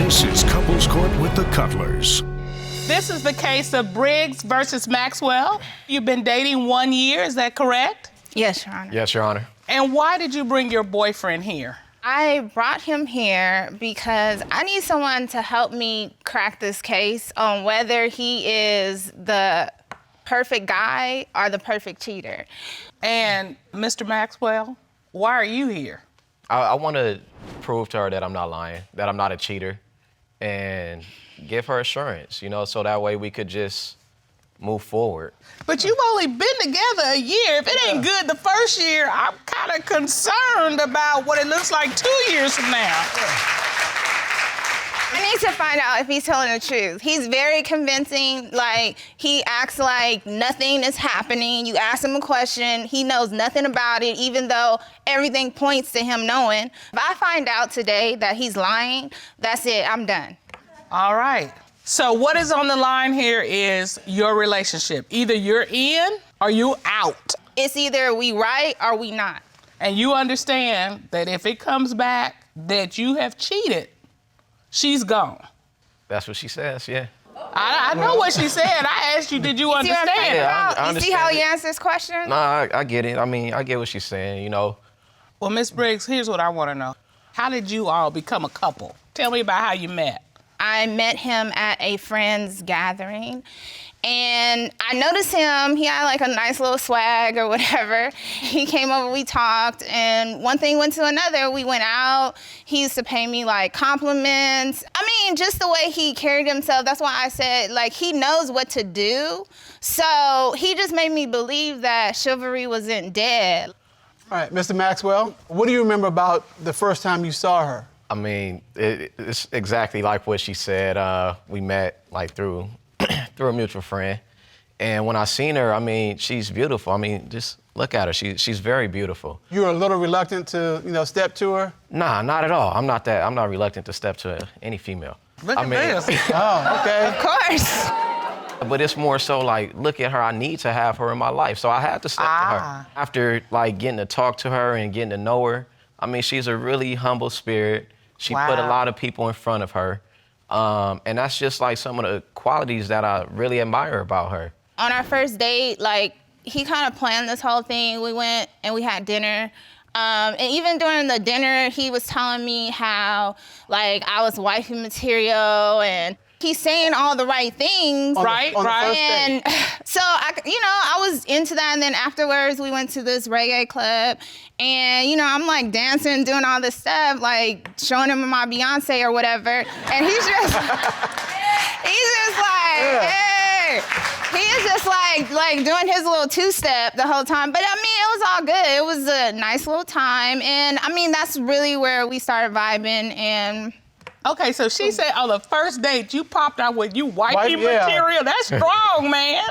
This is Couples Court with the Cutlers. This is the case of Briggs versus Maxwell. You've been dating 1 year, is that correct? Yes, Your Honor. Yes, Your Honor. And why did you bring your boyfriend here? I brought him here because I need someone to help me crack this case on whether he is the perfect guy or the perfect cheater. And Mr. Maxwell, why are you here? I want to prove to her that I'm not lying, that I'm not a cheater, and give her assurance, so that way we could just move forward. But you've only been together a year. If it ain't good the first year, I'm kind of concerned about what it looks like 2 years from now. I need to find out if he's telling the truth. He's very convincing. Like, he acts like nothing is happening. You ask him a question, he knows nothing about it, even though everything points to him knowing. If I find out today that he's lying, that's it, I'm done. All right. So what is on the line here is your relationship. Either you're in or you out. It's either we right or we not. And you understand that if it comes back that you have cheated, she's gone. That's what she says, yeah. I know what she said. I asked you, did you understand? Yeah, I you understand see how it. he answers questions? No, I get it. I mean, I get what she's saying, Well, Miss Briggs, here's what I want to know. How did you all become a couple? Tell me about how you met. I met him at a friend's gathering, and I noticed him. He had like a nice little swag or whatever. He came over, we talked, and one thing went to another. We went out. He used to pay me like compliments. I mean, just the way he carried himself. That's why I said, like, he knows what to do. So he just made me believe that chivalry wasn't dead. All right, Mr. Maxwell, what do you remember about the first time you saw her? I mean, it's exactly like what she said. We met like through a mutual friend. And when I seen her, I mean, she's beautiful. I mean, just look at her. She's very beautiful. You were a little reluctant to, step to her? Nah, not at all. I'm not reluctant to step to any female. Look at this. Oh, okay. Of course. But it's more so like, look at her, I need to have her in my life. So I had to step to her. After like getting to talk to her and getting to know her, I mean, she's a really humble spirit. She put a lot of people in front of her. And that's just like some of the qualities that I really admire about her. On our first date, like, he kind of planned this whole thing. We went and we had dinner. And even during the dinner, he was telling me how, like, I was wifey material, and he's saying all the right things. Right. And so, I was into that. And then afterwards, we went to this reggae club. And, I'm like dancing, doing all this stuff, like showing him my Beyonce or whatever. And he's just like, hey. He is just like doing his little two-step the whole time. But I mean, it was all good. It was a nice little time. And I mean, that's really where we started vibing. And okay, so she said on the first date, you popped out with you wifey material. That's strong, man.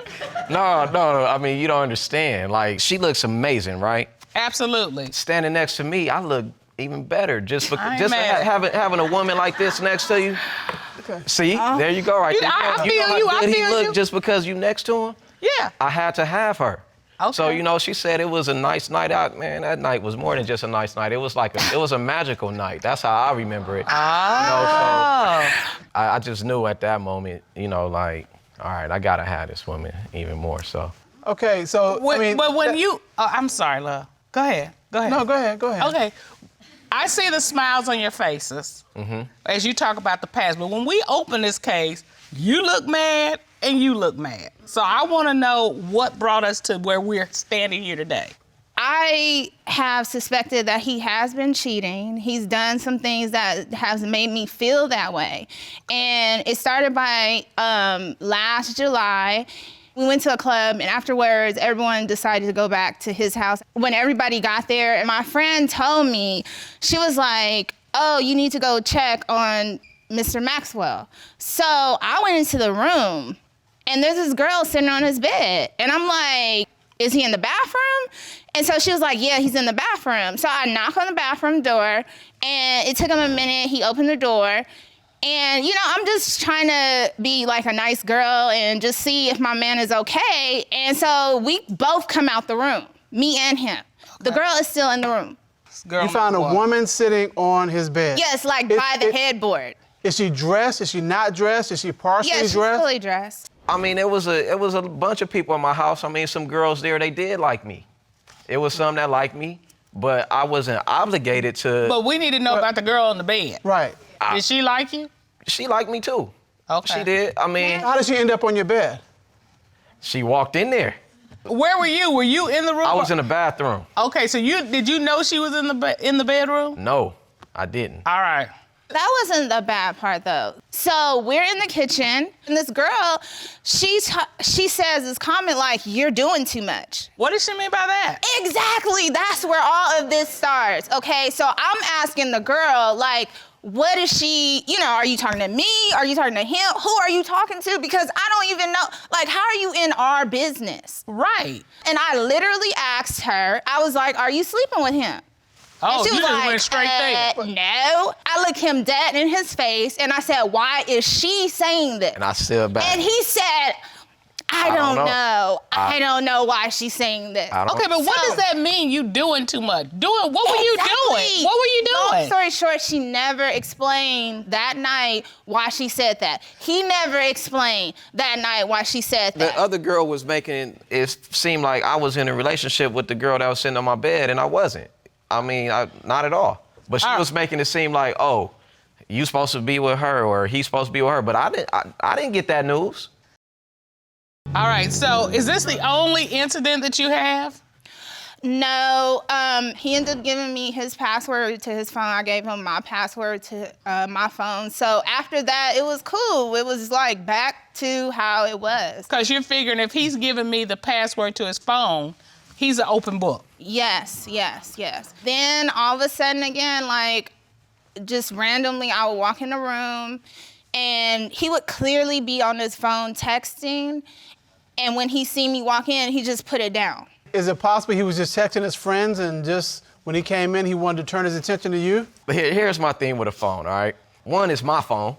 No, I mean, you don't understand. Like, she looks amazing, right? Absolutely. Standing next to me, I look even better just having a woman like this next to you. Okay. See, there you go, right there. I feel how good he look just because you next to him? Yeah. I had to have her. Okay. So, she said it was a nice night out. Man, that night was more than just a nice night. It was like it was a magical night. That's how I remember it. So I just knew at that moment, like, all right, I gotta have this woman even more, so. Okay, so, I'm sorry, love. Go ahead. No, go ahead. Okay. I see the smiles on your faces as you talk about the past, but when we open this case, you look mad and you look mad. So I want to know what brought us to where we're standing here today. I have suspected that he has been cheating. He's done some things that has made me feel that way. And it started by last July. We went to a club, and afterwards, everyone decided to go back to his house. When everybody got there, and my friend told me, she was like, oh, you need to go check on Mr. Maxwell. So I went into the room, and there's this girl sitting on his bed. And I'm like, is he in the bathroom? And so she was like, yeah, he's in the bathroom. So I knock on the bathroom door, and it took him a minute. He opened the door. And, I'm just trying to be like a nice girl and just see if my man is okay. And so we both come out the room, me and him. Okay. The girl is still in the room. You found a woman sitting on his bed. Yes, like by the headboard. Is she dressed? Is she not dressed? Is she partially Yeah, she's dressed? fully dressed. I mean, it was a bunch of people in my house. I mean, some girls there, they did like me. It was some that liked me, but I wasn't obligated to. But we need to know about the girl in the bed. Right. Did she like you? She liked me too. Okay. She did. I mean, How did she end up on your bed? she walked in there. Where were you? Were you in the room? I was in the bathroom. Okay, so did you know she was in the bedroom? No, I didn't. All right. That wasn't the bad part though. So we're in the kitchen, and this girl, she says this comment like, "You're doing too much." What does she mean by that? Exactly. That's where all of this starts. Okay, so I'm asking the girl like, what is she? Are you talking to me? Are you talking to him? Who are you talking to? Because I don't even know. Like, how are you in our business? Right. And I literally asked her. I was like, "Are you sleeping with him?" Oh, And she you was just like, went straight there. No. I looked him dead in his face and I said, "Why is she saying this?" And I stood back. And he said, I don't know. I I don't know why she's saying this. I don't- Okay, but what So- does that mean? You doing too much? What were you Exactly. doing? What were you Long doing? story short, she never explained that night why she said that. He never explained that night why she said that. The other girl was making it seem like I was in a relationship with the girl that was sitting on my bed, and I wasn't. I mean, not at all. But she was making it seem like, oh, you supposed to be with her or he's supposed to be with her. But I didn't get that news. All right, so is this the only incident that you have? No, he ended up giving me his password to his phone. I gave him my password to my phone. So after that, it was cool. It was like back to how it was. Because you're figuring if he's giving me the password to his phone, he's an open book. Yes. Then all of a sudden again, like just randomly, I would walk in the room and he would clearly be on his phone texting. And when he see me walk in, he just put it down. Is it possible he was just texting his friends and just when he came in, he wanted to turn his attention to you? But here's my thing with a phone, all right? One is my phone,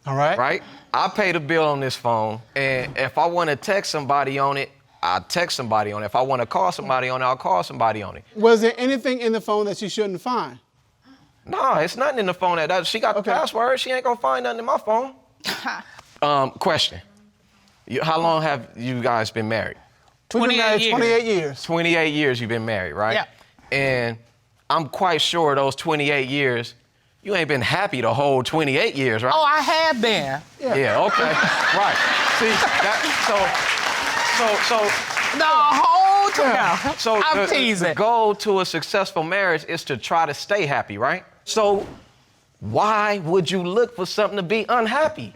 All right. right? I pay the bill on this phone, and if I want to text somebody on it, I text somebody on it. If I want to call somebody on it, I'll call somebody on it. Was there anything in the phone that you shouldn't find? No, it's nothing in the phone that she got the password. She ain't gonna find nothing in my phone. Question. How long have you guys been married? 28 years. 28 years. 28 years you've been married, right? Yeah. And I'm quite sure those 28 years, you ain't been happy the whole 28 years, right? Oh, I have been. Yeah, okay. Right. See, The whole time. so I'm the teasing. goal to a successful marriage is to try to stay happy, right? So why would you look for something to be unhappy?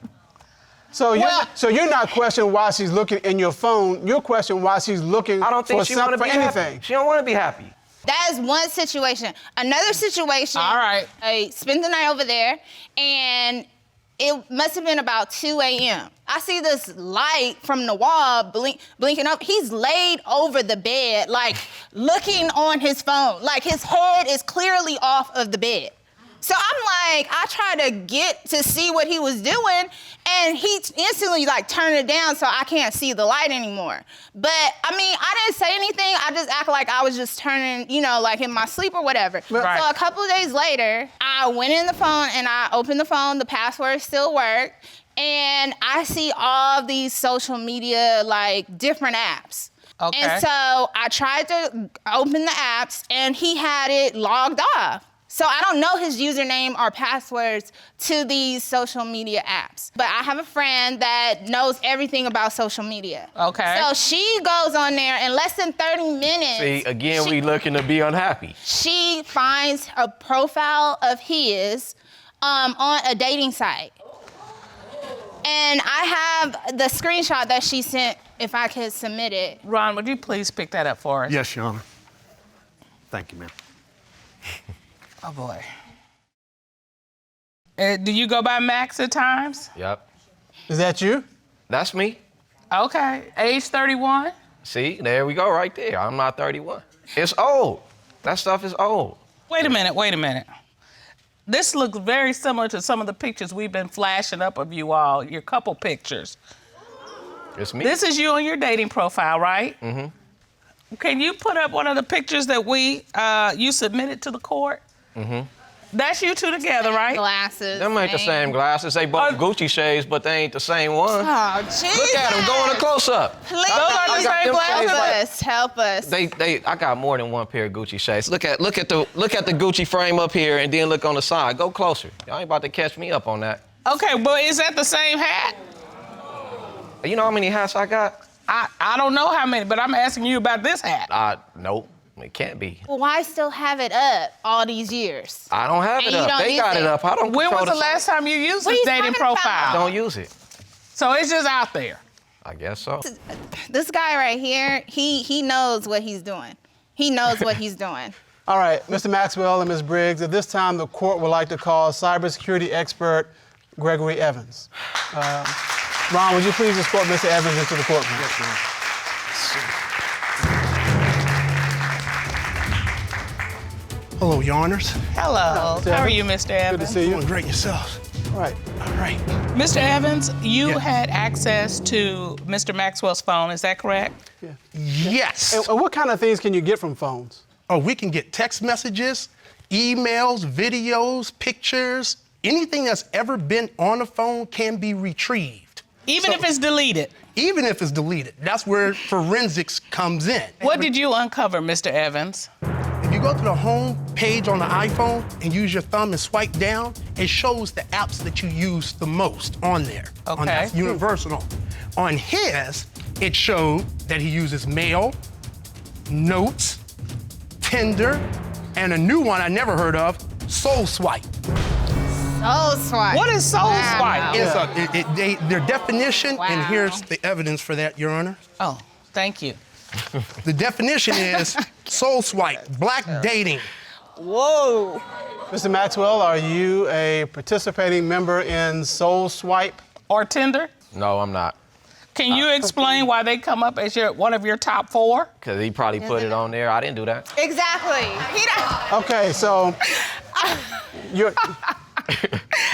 So you're not questioning why she's looking in your phone. You're questioning why she's looking I don't think for she want to be anything. happy. She don't want to be happy. That is one situation. Another situation, All right. I spent the night over there, and it must have been about 2 a.m. I see this light from the wall blinking up. He's laid over the bed, like looking on his phone. Like his head is clearly off of the bed. So I'm like, I try to get to see what he was doing, and he instantly like turned it down so I can't see the light anymore. But I mean, I didn't say anything. I just act like I was just turning, like in my sleep or whatever. Right. So a couple of days later, I went in the phone and I opened the phone. The password still worked, and I see all of these social media like different apps. Okay. And so I tried to open the apps, and he had it logged off. So I don't know his username or passwords to these social media apps. But I have a friend that knows everything about social media. Okay. So she goes on there in less than 30 minutes. See, again, we looking to be unhappy. She finds a profile of his on a dating site. And I have the screenshot that she sent, if I could submit it. Ron, would you please pick that up for us? Yes, Your Honor. Thank you, ma'am. Oh, boy. Do you go by Max at times? Yep. Is that you? That's me. Okay. Age 31? See, there we go right there. I'm not 31. It's old. That stuff is old. Wait a minute. This looks very similar to some of the pictures we've been flashing up of you all, your couple pictures. It's me. This is you on your dating profile, right? Mm-hmm. Can you put up one of the pictures that you submitted to the court? Mm-hmm. That's you two together, right? Glasses. Them ain't the same glasses. They both Gucci shades, but they ain't the same one. Oh, Jesus. Look at them going a close-up. Please. Those are the same glasses. Help us. I got more than one pair of Gucci shades. Look at the Gucci frame up here, and then look on the side. Go closer. Y'all ain't about to catch me up on that. Okay, but is that the same hat? You know how many hats I got? I don't know how many, but I'm asking you about this hat. Nope. It can't be. Well, why still have it up all these years? I don't have it up. They got it up. I don't When control was the last time you used this dating profile? I don't use it. So it's just out there. I guess so. This guy right here, he knows what he's doing. He knows what he's doing. All right, Mr. Maxwell and Ms. Briggs, at this time, the court would like to call cybersecurity expert Gregory Evans. Ron, would you please escort Mr. Evans into the courtroom? Yes, ma'am. Hello, Your Honors. Hello. How are you, Mr. Evans? Good to see you. Doing great yourselves. All right. All right. Mr. Evans, you Yes. had access to Mr. Maxwell's phone, is that correct? Yes. And what kind of things can you get from phones? Oh, we can get text messages, emails, videos, pictures. Anything that's ever been on a phone can be retrieved. Even if it's deleted? Even if it's deleted. That's where forensics comes in. What did you uncover, Mr. Evans? If you go to the home page on the iPhone and use your thumb and swipe down, it shows the apps that you use the most on there. Okay. That's universal. On his, it showed that he uses Mail, Notes, Tinder, and a new one I never heard of, Soul Swipe. Soul Swipe. What is Soul Swipe? It's their definition, Wow. and here's the evidence for that, Your Honor. Oh, thank you. The definition is Soul Swipe, black dating. Whoa. Mr. Maxwell, are you a participating member in Soul Swipe? Or Tinder? No, I'm not. Can you explain why they come up as one of your top 4? Because he probably put it on there. I didn't do that. Exactly. He don't. Okay, so you're.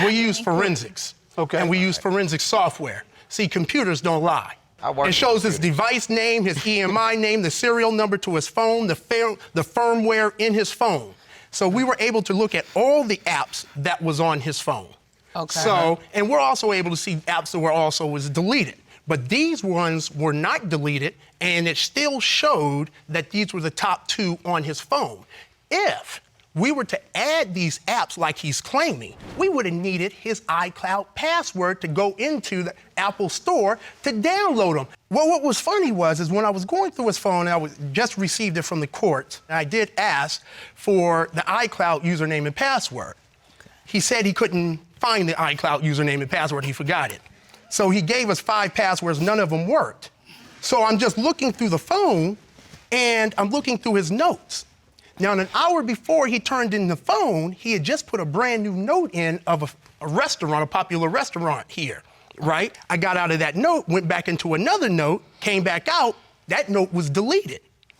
We use forensics. Okay. And we use forensic software. See, computers don't lie. I work It with shows his computers. device name, his EMI name, the serial number to his phone, the firmware in his phone. So we were able to look at all the apps that was on his phone. Okay. So, and we're also able to see apps that were also was deleted. But these ones were not deleted, and it still showed that these were the top 2 on his phone. If we were to add these apps like he's claiming, we would have needed his iCloud password to go into the Apple Store to download them. Well, what was funny is when I was going through his phone, just received it from the court, and I did ask for the iCloud username and password. He said he couldn't find the iCloud username and password, he forgot it. So he gave us 5 passwords, none of them worked. So I'm just looking through the phone, and I'm looking through his notes. Now, an hour before he turned in the phone, he had just put a brand new note in of a restaurant, a popular restaurant here, right? I got out of that note, went back into another note, came back out, that note was deleted.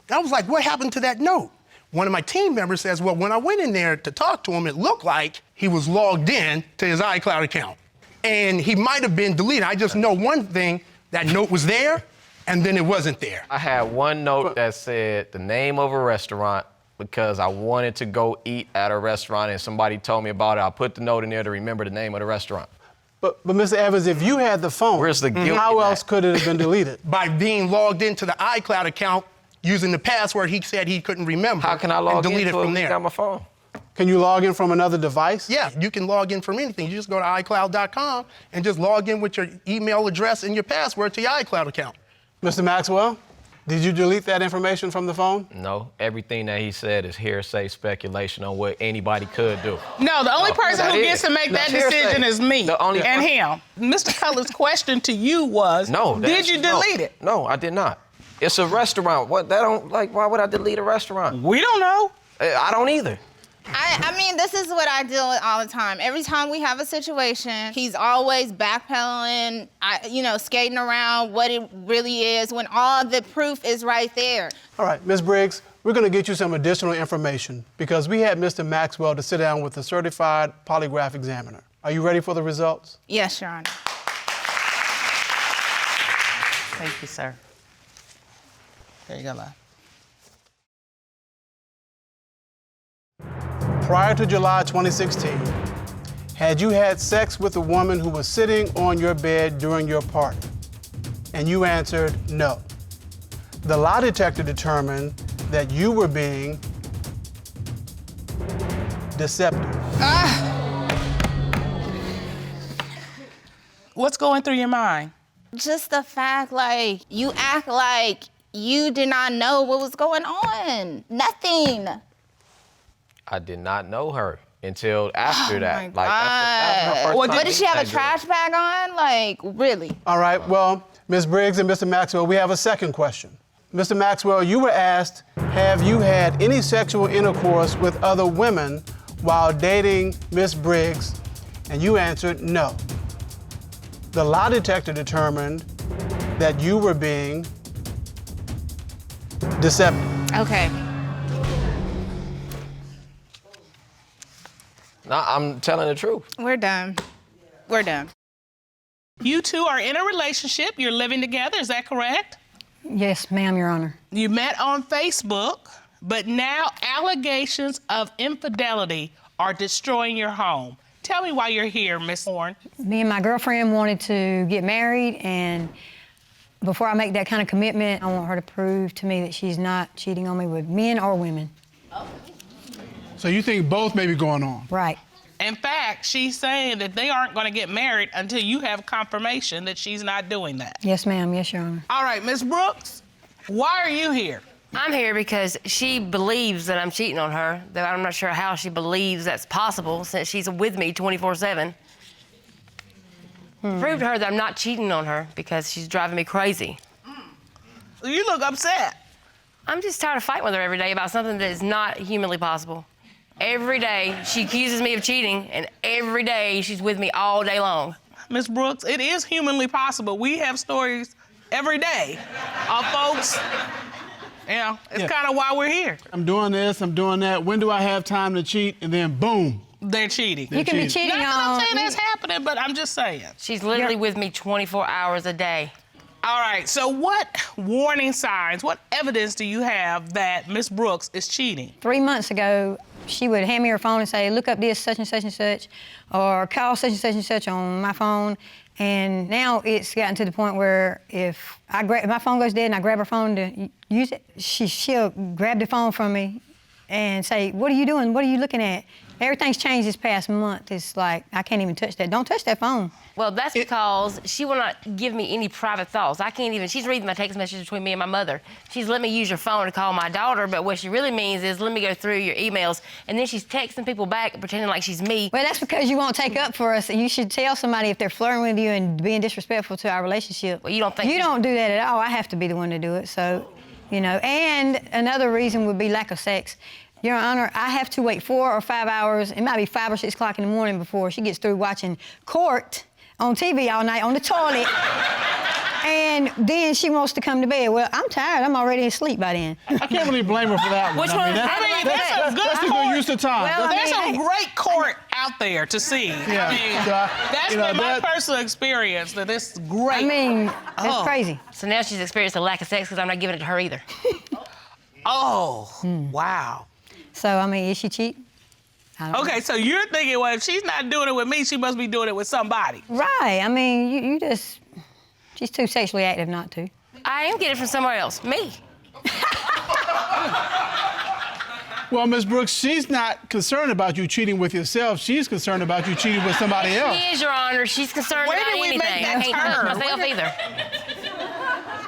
I was like, what happened to that note? One of my team members says, well, when I went in there to talk to him, it looked like he was logged in to his iCloud account. And he might have been deleted. I just know one thing, that note was there, and then it wasn't there. I had one note that said the name of a restaurant because I wanted to go eat at a restaurant and somebody told me about it. I put the note in there to remember the name of the restaurant. But Mr. Evans, if you had the phone, Where's the guilt how in else that? could it have been deleted? By being logged into the iCloud account using the password he said he couldn't remember. How can I log and delete into it it from when I there? got my phone? Can you log in from another device? Yeah, you can log in from anything. You just go to iCloud.com and just log in with your email address and your password to your iCloud account. Mr. Maxwell, did you delete that information from the phone? No, everything that he said is hearsay speculation on what anybody could do. No, the only person that who is. gets to make that That's hearsay. decision is me The only and person- him. Mr. Cutler's question to you was, did you delete it? No, I did not. It's a restaurant. What? That don't like. Why would I delete a restaurant? We don't know. I don't either. I mean, this is what I deal with all the time. Every time we have a situation, he's always backpedaling, skating around what it really is when all the proof is right there. All right, Ms. Briggs, we're going to get you some additional information because we had Mr. Maxwell to sit down with the certified polygraph examiner. Are you ready for the results? Yes, Your Honor. Thank you, sir. There you go, love. prior to July 2016, had you had sex with a woman who was sitting on your bed during your party? And you answered no. The lie detector determined that you were being deceptive. What's going through your mind? Just the fact, like, you act like you did not know what was going on. Nothing. I did not know her until after that. my Like, that was her first What time did she have a meeting that trash bag on? Like, really? All right, well, Ms. Briggs and Mr. Maxwell, we have a second question. Mr. Maxwell, you were asked, have you had any sexual intercourse with other women while dating Ms. Briggs? And you answered no. The lie detector determined that you were being deceptive. Okay. No, I'm telling the truth. We're done. We're done. You two are in a relationship. You're living together. Is that correct? Yes, ma'am, Your Honor. You met on Facebook, but now allegations of infidelity are destroying your home. Tell me why you're here, Miss Horne. Me and my girlfriend wanted to get married, and before I make that kind of commitment, I want her to prove to me that she's not cheating on me with men or women. So you think both may be going on? Right. In fact, she's saying that they aren't going to get married until you have confirmation that she's not doing that. Yes, ma'am. Yes, Your Honor. All right, Miss Brooks, why are you here? I'm here because she believes that I'm cheating on her, though I'm not sure how she believes that's possible since she's with me 24/7. Prove to her that I'm not cheating on her because she's driving me crazy. You look upset. I'm just tired of fighting with her every day about something that is not humanly possible. Every day she accuses me of cheating, and every day she's with me all day long. Miss Brooks, it is humanly possible. We have stories every day of folks. You know, it's kind of why we're here. I'm doing this, I'm doing that. When do I have time to cheat? And then boom. They're cheating. You can be cheating Not that I'm on... saying that's happening, but I'm just saying. She's literally with me 24 hours a day. All right, so what warning signs, what evidence do you have that Miss Brooks is cheating? 3 months ago, she would hand me her phone and say, look up this such and such and such, or call such and such on my phone. And now it's gotten to the point where if my phone goes dead and I grab her phone to use it, she'll grab the phone from me and say, what are you doing? What are you looking at? Everything's changed this past month. It's like, I can't even touch that. Don't touch that phone. Well, that's because she will not give me any private thoughts. I can't even, she's reading my text messages between me and my mother. She's let me use your phone to call my daughter, but what she really means is let me go through your emails, and then she's texting people back pretending like she's me. Well, that's because you won't take up for us. You should tell somebody if they're flirting with you and being disrespectful to our relationship. Well, you don't think... You don't do that at all. I have to be the one to do it, so, you know. And another reason would be lack of sex. Your Honor, I have to wait 4 or 5 hours, it might be 5 or 6 o'clock in the morning before she gets through watching court on TV all night on the toilet. And then she wants to come to bed. Well, I'm tired. I'm already asleep by then. I can't really blame her for that one. Which one? There's some good That's a good use of time. Well, There's some great court out there to see. Yeah. I mean, So, that's you know, been my that- personal experience, that it's great. I mean, that's Oh. crazy. So now she's experienced a lack of sex because I'm not giving it to her either. Oh, wow. So, I mean, is she cheating? I don't know. Okay, so you're thinking, well, if she's not doing it with me, she must be doing it with somebody. Right. I mean, you just, she's too sexually active not to. I am getting it from somewhere else, me. Well, Ms. Brooks, she's not concerned about you cheating with yourself. She's concerned about you cheating with somebody else. She is, Your Honor. She's concerned Where about did we anything. make that I can't turn? touch myself either.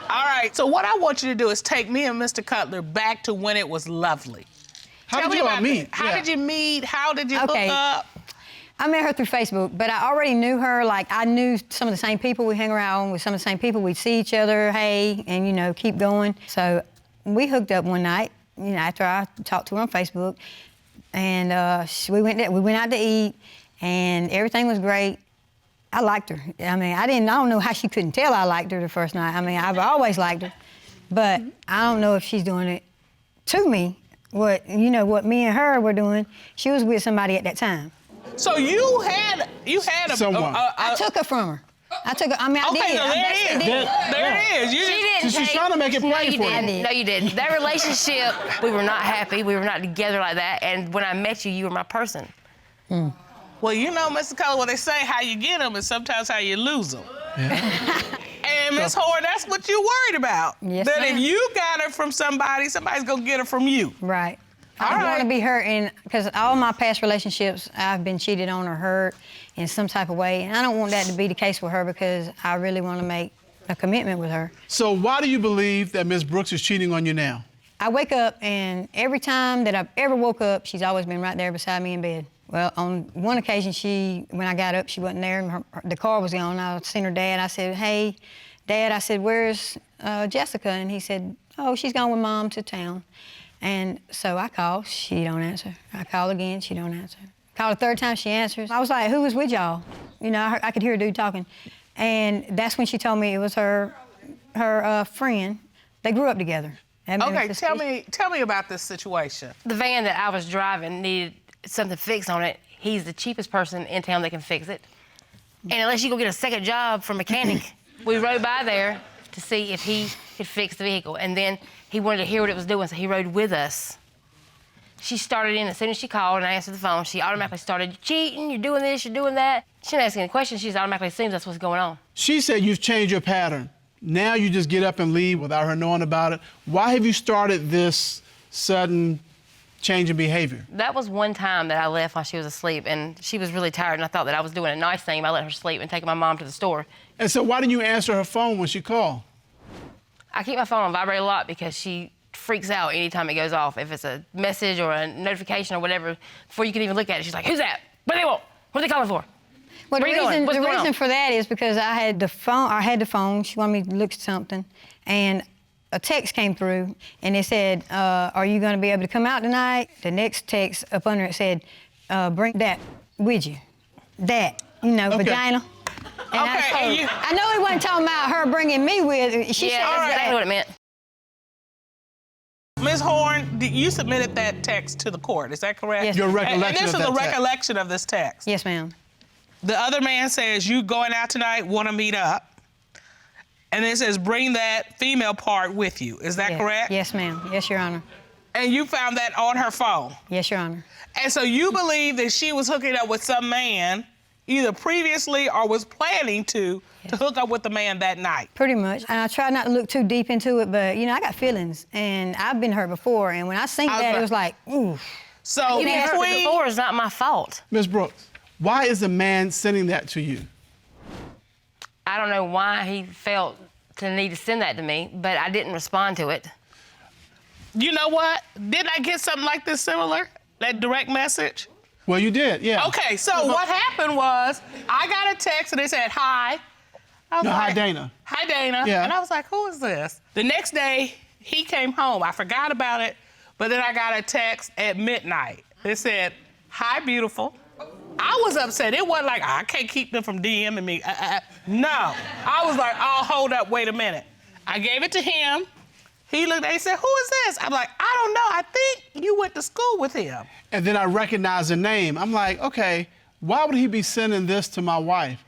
All right, so what I want you to do is take me and Mr. Cutler back to when it was lovely. How Tell did me you all about meet? that. How Yeah. did you meet? How did you Okay. hook up? I met her through Facebook, but I already knew her. Like, I knew some of the same people. We hang around with some of the same people. We'd see each other, hey, and, you know, keep going. So we hooked up one night, you know, after I talked to her on Facebook. And we went out to eat, and everything was great. I liked her. I mean, I don't know how she couldn't tell I liked her the first night. I mean, I've always liked her. But I don't know if she's doing it to me. What me and her were doing, she was with somebody at that time. So you had Someone. I took her from her. I took. I mean, I Okay, did. so I there basically it is. did. There it is. You She didn't. didn't. She's take- trying to make it No, play you for you. didn't. No, you didn't. That relationship, we were not happy. We were not together like that. And when I met you, you were my person. Well, you know, Mr. Color, what they say, how you get them is sometimes how you lose them. And Miss Horne, that's what you worried about. Yes, that ma'am. if you got her from somebody, somebody's gonna get her from you. Right. I All don't want right. to be hurt, and because all my past relationships, I've been cheated on or hurt in some type of way, and I don't want that to be the case with her because I really want to make a commitment with her. So why do you believe that Ms. Brooks is cheating on you now? I wake up, and every time that I've ever woke up, she's always been right there beside me in bed. Well, on one occasion, when I got up, she wasn't there, and the car was gone. I seen her dad. I said, "Hey, Dad," I said, "where's Jessica?" And he said, "Oh, she's gone with Mom to town." And so I called, she don't answer. I call again, she don't answer. Called a third time, she answers. I was like, "Who was with y'all?" You know, I could hear a dude talking. And that's when she told me it was her friend. They grew up together. That made Okay, suspicious. tell me about this situation. The van that I was driving needed something fixed on it. He's the cheapest person in town that can fix it. And unless you go get a second job for mechanic, we rode by there to see if he could fix the vehicle. And then he wanted to hear what it was doing, so he rode with us. She started in as soon as she called and I answered the phone. She automatically started, "You're cheating, you're doing this, you're doing that." She didn't ask any questions. She just automatically assumes that's what's going on. She said you've changed your pattern. Now you just get up and leave without her knowing about it. Why have you started this sudden change in behavior? That was one time that I left while she was asleep, and she was really tired, and I thought that I was doing a nice thing by letting her sleep and taking my mom to the store. And so why didn't you answer her phone when she called? I keep my phone on vibrate a lot because she freaks out anytime it goes off. If it's a message or a notification or whatever, before you can even look at it, she's like, "Who's that? What do they want? What are they calling for?" Well, Where you going? What's the going on? reason for that is because I had the phone. She wanted me to look at something, and a text came through, and it said, "Are you going to be able to come out tonight?" The next text up under it said, "Bring that with you." That, vagina. And Okay, and you- I know he wasn't talking about her bringing me with. She said Yeah, that's exactly what it meant. Ms. Horne, you submitted that text to the court, is that correct? Yes. Your And recollection this of is that a text. recollection of this text. Yes, ma'am. The other man says, "You going out tonight, want to meet up." And it says, "Bring that female part with you." Is that Yeah. correct? Yes, ma'am. Yes, Your Honor. And you found that on her phone. Yes, Your Honor. And so you believe that she was hooking up with some man, either previously or was planning to hook up with the man that night. Pretty much. And I try not to look too deep into it, but, I got feelings, and I've been hurt before, and when I seen that, it was like, ooh. So You being hurt between, before is not my fault. Ms. Brooks, why is the man sending that to you? I don't know why he felt to need to send that to me, but I didn't respond to it. you know what? Didn't I get something like this similar? That direct message? Well, you did, yeah. Okay, so what happened was I got a text and it said, "Hi." I was No, hi, like, Dana. "Hi, Dana." Yeah. And I was like, "Who is this?" The next day, he came home. I forgot about it, but then I got a text at midnight. It said, "Hi, beautiful." I was upset. It wasn't like, I can't keep them from DMing me. No. I was like, "Oh, hold up, wait a minute." I gave it to him. He looked at it and said, "Who is this?" I'm like, "I don't know. I think you went to school with him." And then I recognized the name. I'm like, okay, why would he be sending this to my wife?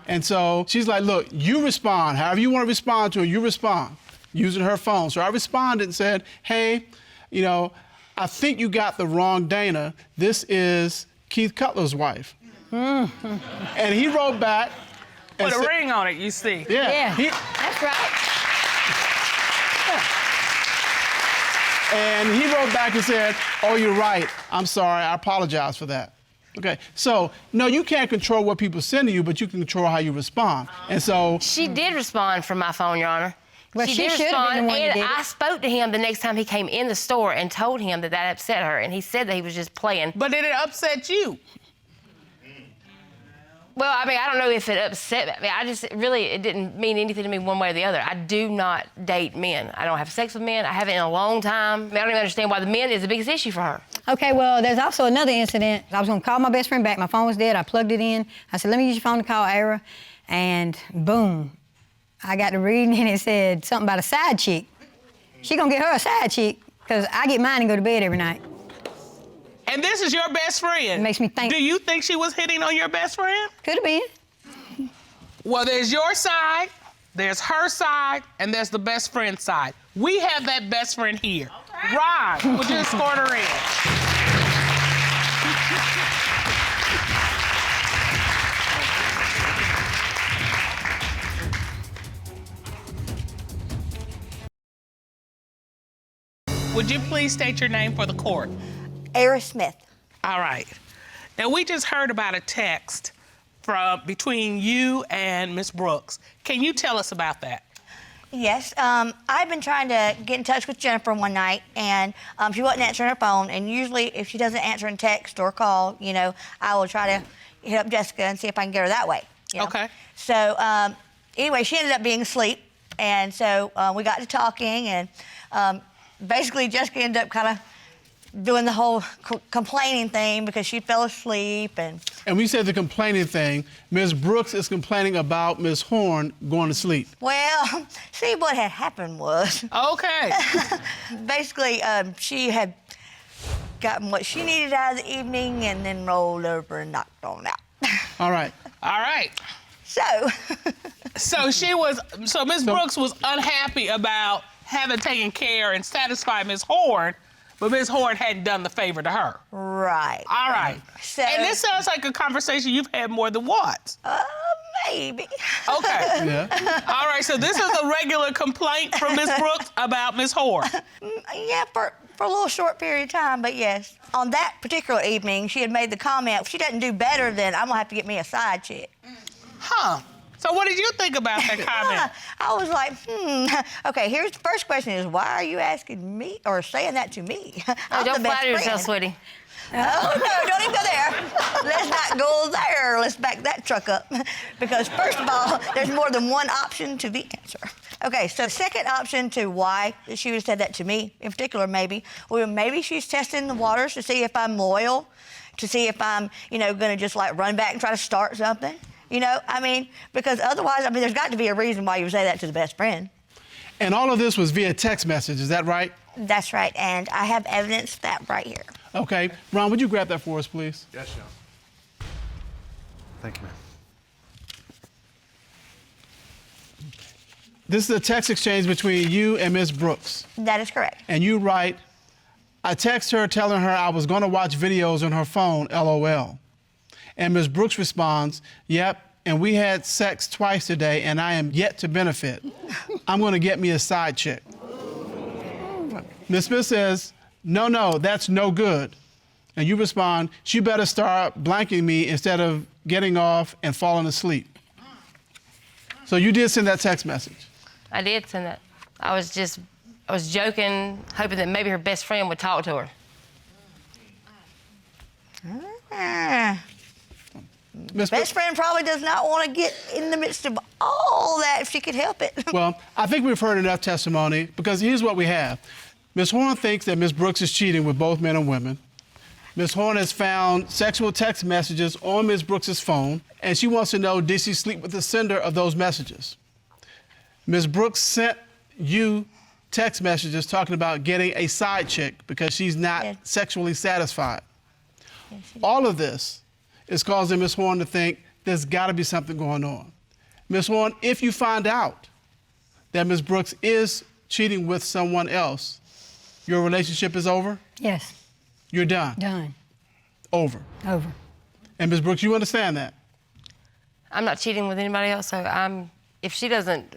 And so she's like, "Look, you respond. However you want to respond to her, you respond," using her phone. So I responded and said, "Hey, I think you got the wrong Dana. This is Keith Cutler's wife." And he wrote back. and Put a said- ring on it, you see. Yeah. Yeah, he- that's right. And he wrote back and said, "Oh, you're right. I'm sorry. I apologize for that." Okay. So, no, you can't control what people send to you, but you can control how you respond. And so, She did respond from my phone, Your Honor. Well, she did should have been respond, the one that and did it. I spoke to him the next time he came in the store and told him that that upset her, and he said that he was just playing. But did it upset you? Well, I mean, I don't know if it upset me. I mean, it didn't mean anything to me one way or the other. I do not date men. I don't have sex with men. I haven't in a long time. I mean, I don't even understand why the men is the biggest issue for her. Okay, well, there's also another incident. I was gonna call my best friend back. My phone was dead. I plugged it in. I said, "Let me use your phone to call Ira." And boom, I got to reading and it said something about a side chick. She gonna get her a side chick because I get mine and go to bed every night. And this is your best friend. It makes me think. Do you think she was hitting on your best friend? Could have been. Well, there's your side, there's her side, and there's the best friend side. We have that best friend here. Okay. Ron, would you escort her in? Would you please state your name for the court? Era Smith. All right. Now, we just heard about a text between you and Miss Brooks. Can you tell us about that? Yes, I've been trying to get in touch with Jennifer one night, and she wasn't answering her phone. And usually, if she doesn't answer in text or call, you know, I will try to hit up Jessica and see if I can get her that way. You know? Okay. So anyway, she ended up being asleep, and so we got to talking, and basically Jessica ended up kind of doing the whole complaining thing because she fell asleep. And we said the complaining thing. Ms. Brooks is complaining about Ms. Horne going to sleep. Well, see, what had happened was... Okay. Basically, she had gotten what she needed out of the evening and then rolled over and knocked on out. All right. All right. So... So Ms. Brooks was unhappy about having taken care and satisfied Ms. Horne, but Ms. Horne hadn't done the favor to her. Right. All right. So, and this sounds like a conversation you've had more than once. Maybe. Okay. Yeah. All right, so this is a regular complaint from Ms. Brooks about Ms. Horne. Yeah, for a little short period of time, but yes. On that particular evening, she had made the comment, if she doesn't do better, then I'm gonna have to get me a side chick. Huh. So what did you think about that comment? I was like, Okay, here's the first question is, why are you asking me or saying that to me? Oh, don't flatter yourself, sweetie. Oh, no, don't even go there. Let's not go there. Let's back that truck up. Because first of all, there's more than one option to the answer. Okay, so the second option to why she would have said that to me, in particular maybe, well, maybe she's testing the waters to see if I'm loyal, to see if I'm, you know, gonna just like run back and try to start something. You know, I mean, because otherwise, I mean, there's got to be a reason why you would say that to the best friend. And all of this was via text message, is that right? That's right, and I have evidence of that right here. Okay. Ron, would you grab that for us, please? Yes, Sean. Thank you, ma'am. This is a text exchange between you and Ms. Brooks. That is correct. And you write, I text her telling her I was going to watch videos on her phone, LOL. And Ms. Brooks responds, yep, and we had sex twice today, and I am yet to benefit. I'm going to get me a side chick. Ms. Smith says, no, that's no good. And you respond, she better start blanking me instead of getting off and falling asleep. So you did send that text message? I did send that. I was joking, hoping that maybe her best friend would talk to her. Best friend probably does not want to get in the midst of all that if she could help it. Well, I think we've heard enough testimony because here's what we have. Ms. Horne thinks that Ms. Brooks is cheating with both men and women. Ms. Horne has found sexual text messages on Ms. Brooks's phone, and she wants to know, did she sleep with the sender of those messages? Ms. Brooks sent you text messages talking about getting a side chick because she's not sexually satisfied. All of this is causing Ms. Horne to think there's got to be something going on. Ms. Horne, if you find out that Ms. Brooks is cheating with someone else, your relationship is over? Yes. You're done? Done. Over? Over. And Ms. Brooks, you understand that? I'm not cheating with anybody else, so if she doesn't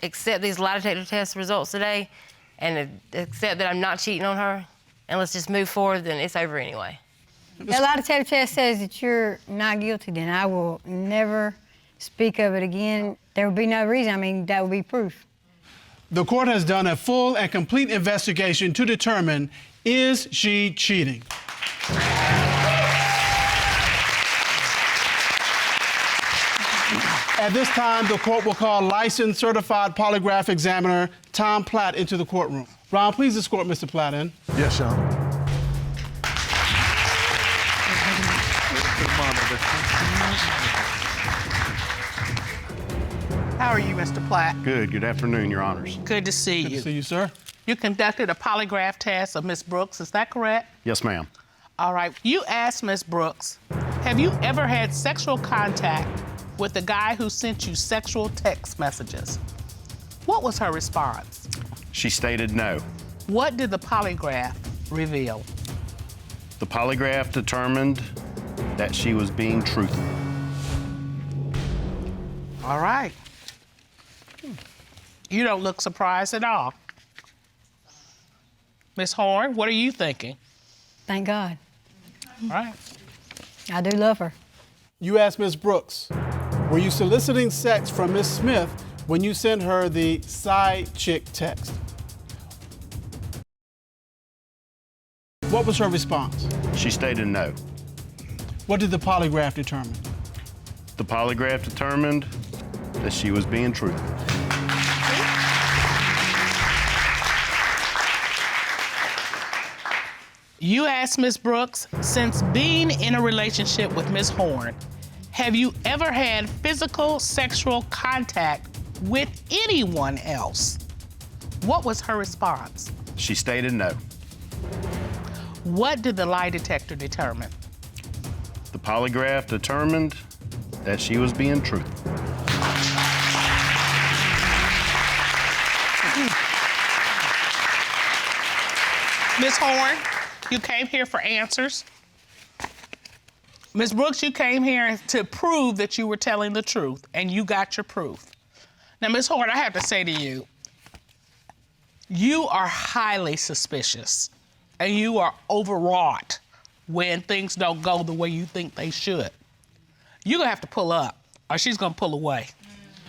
accept these lie detector test results today and accept that I'm not cheating on her, and let's just move forward, then it's over anyway. The lie detector test says that you're not guilty, then I will never speak of it again. There will be no reason. I mean, that would be proof. The court has done a full and complete investigation to determine, is she cheating? At this time, the court will call licensed certified polygraph examiner Tom Platt into the courtroom. Ron, please escort Mr. Platt in. Yes, Sean. How are you, Mr. Platt? Good afternoon, Your Honors. Good to see you. Good to see you, sir. You conducted a polygraph test of Miss Brooks, is that correct? Yes, ma'am. All right. You asked Miss Brooks, have you ever had sexual contact with the guy who sent you sexual text messages? What was her response? She stated no. What did the polygraph reveal? The polygraph determined that she was being truthful. All right. You don't look surprised at all. Miss Horne, what are you thinking? Thank God. All right. I do love her. You asked Ms. Brooks, were you soliciting sex from Ms. Smith when you sent her the side chick text? What was her response? She stated no. What did the polygraph determine? The polygraph determined that she was being truthful. You asked Ms. Brooks, since being in a relationship with Ms. Horne, have you ever had physical sexual contact with anyone else? What was her response? She stated no. What did the lie detector determine? The polygraph determined that she was being truthful. Ms. Horne, you came here for answers. Ms. Brooks, you came here to prove that you were telling the truth, and you got your proof. Now, Ms. Horne, I have to say to you, you are highly suspicious, and you are overwrought when things don't go the way you think they should. You're gonna have to pull up, or she's gonna pull away.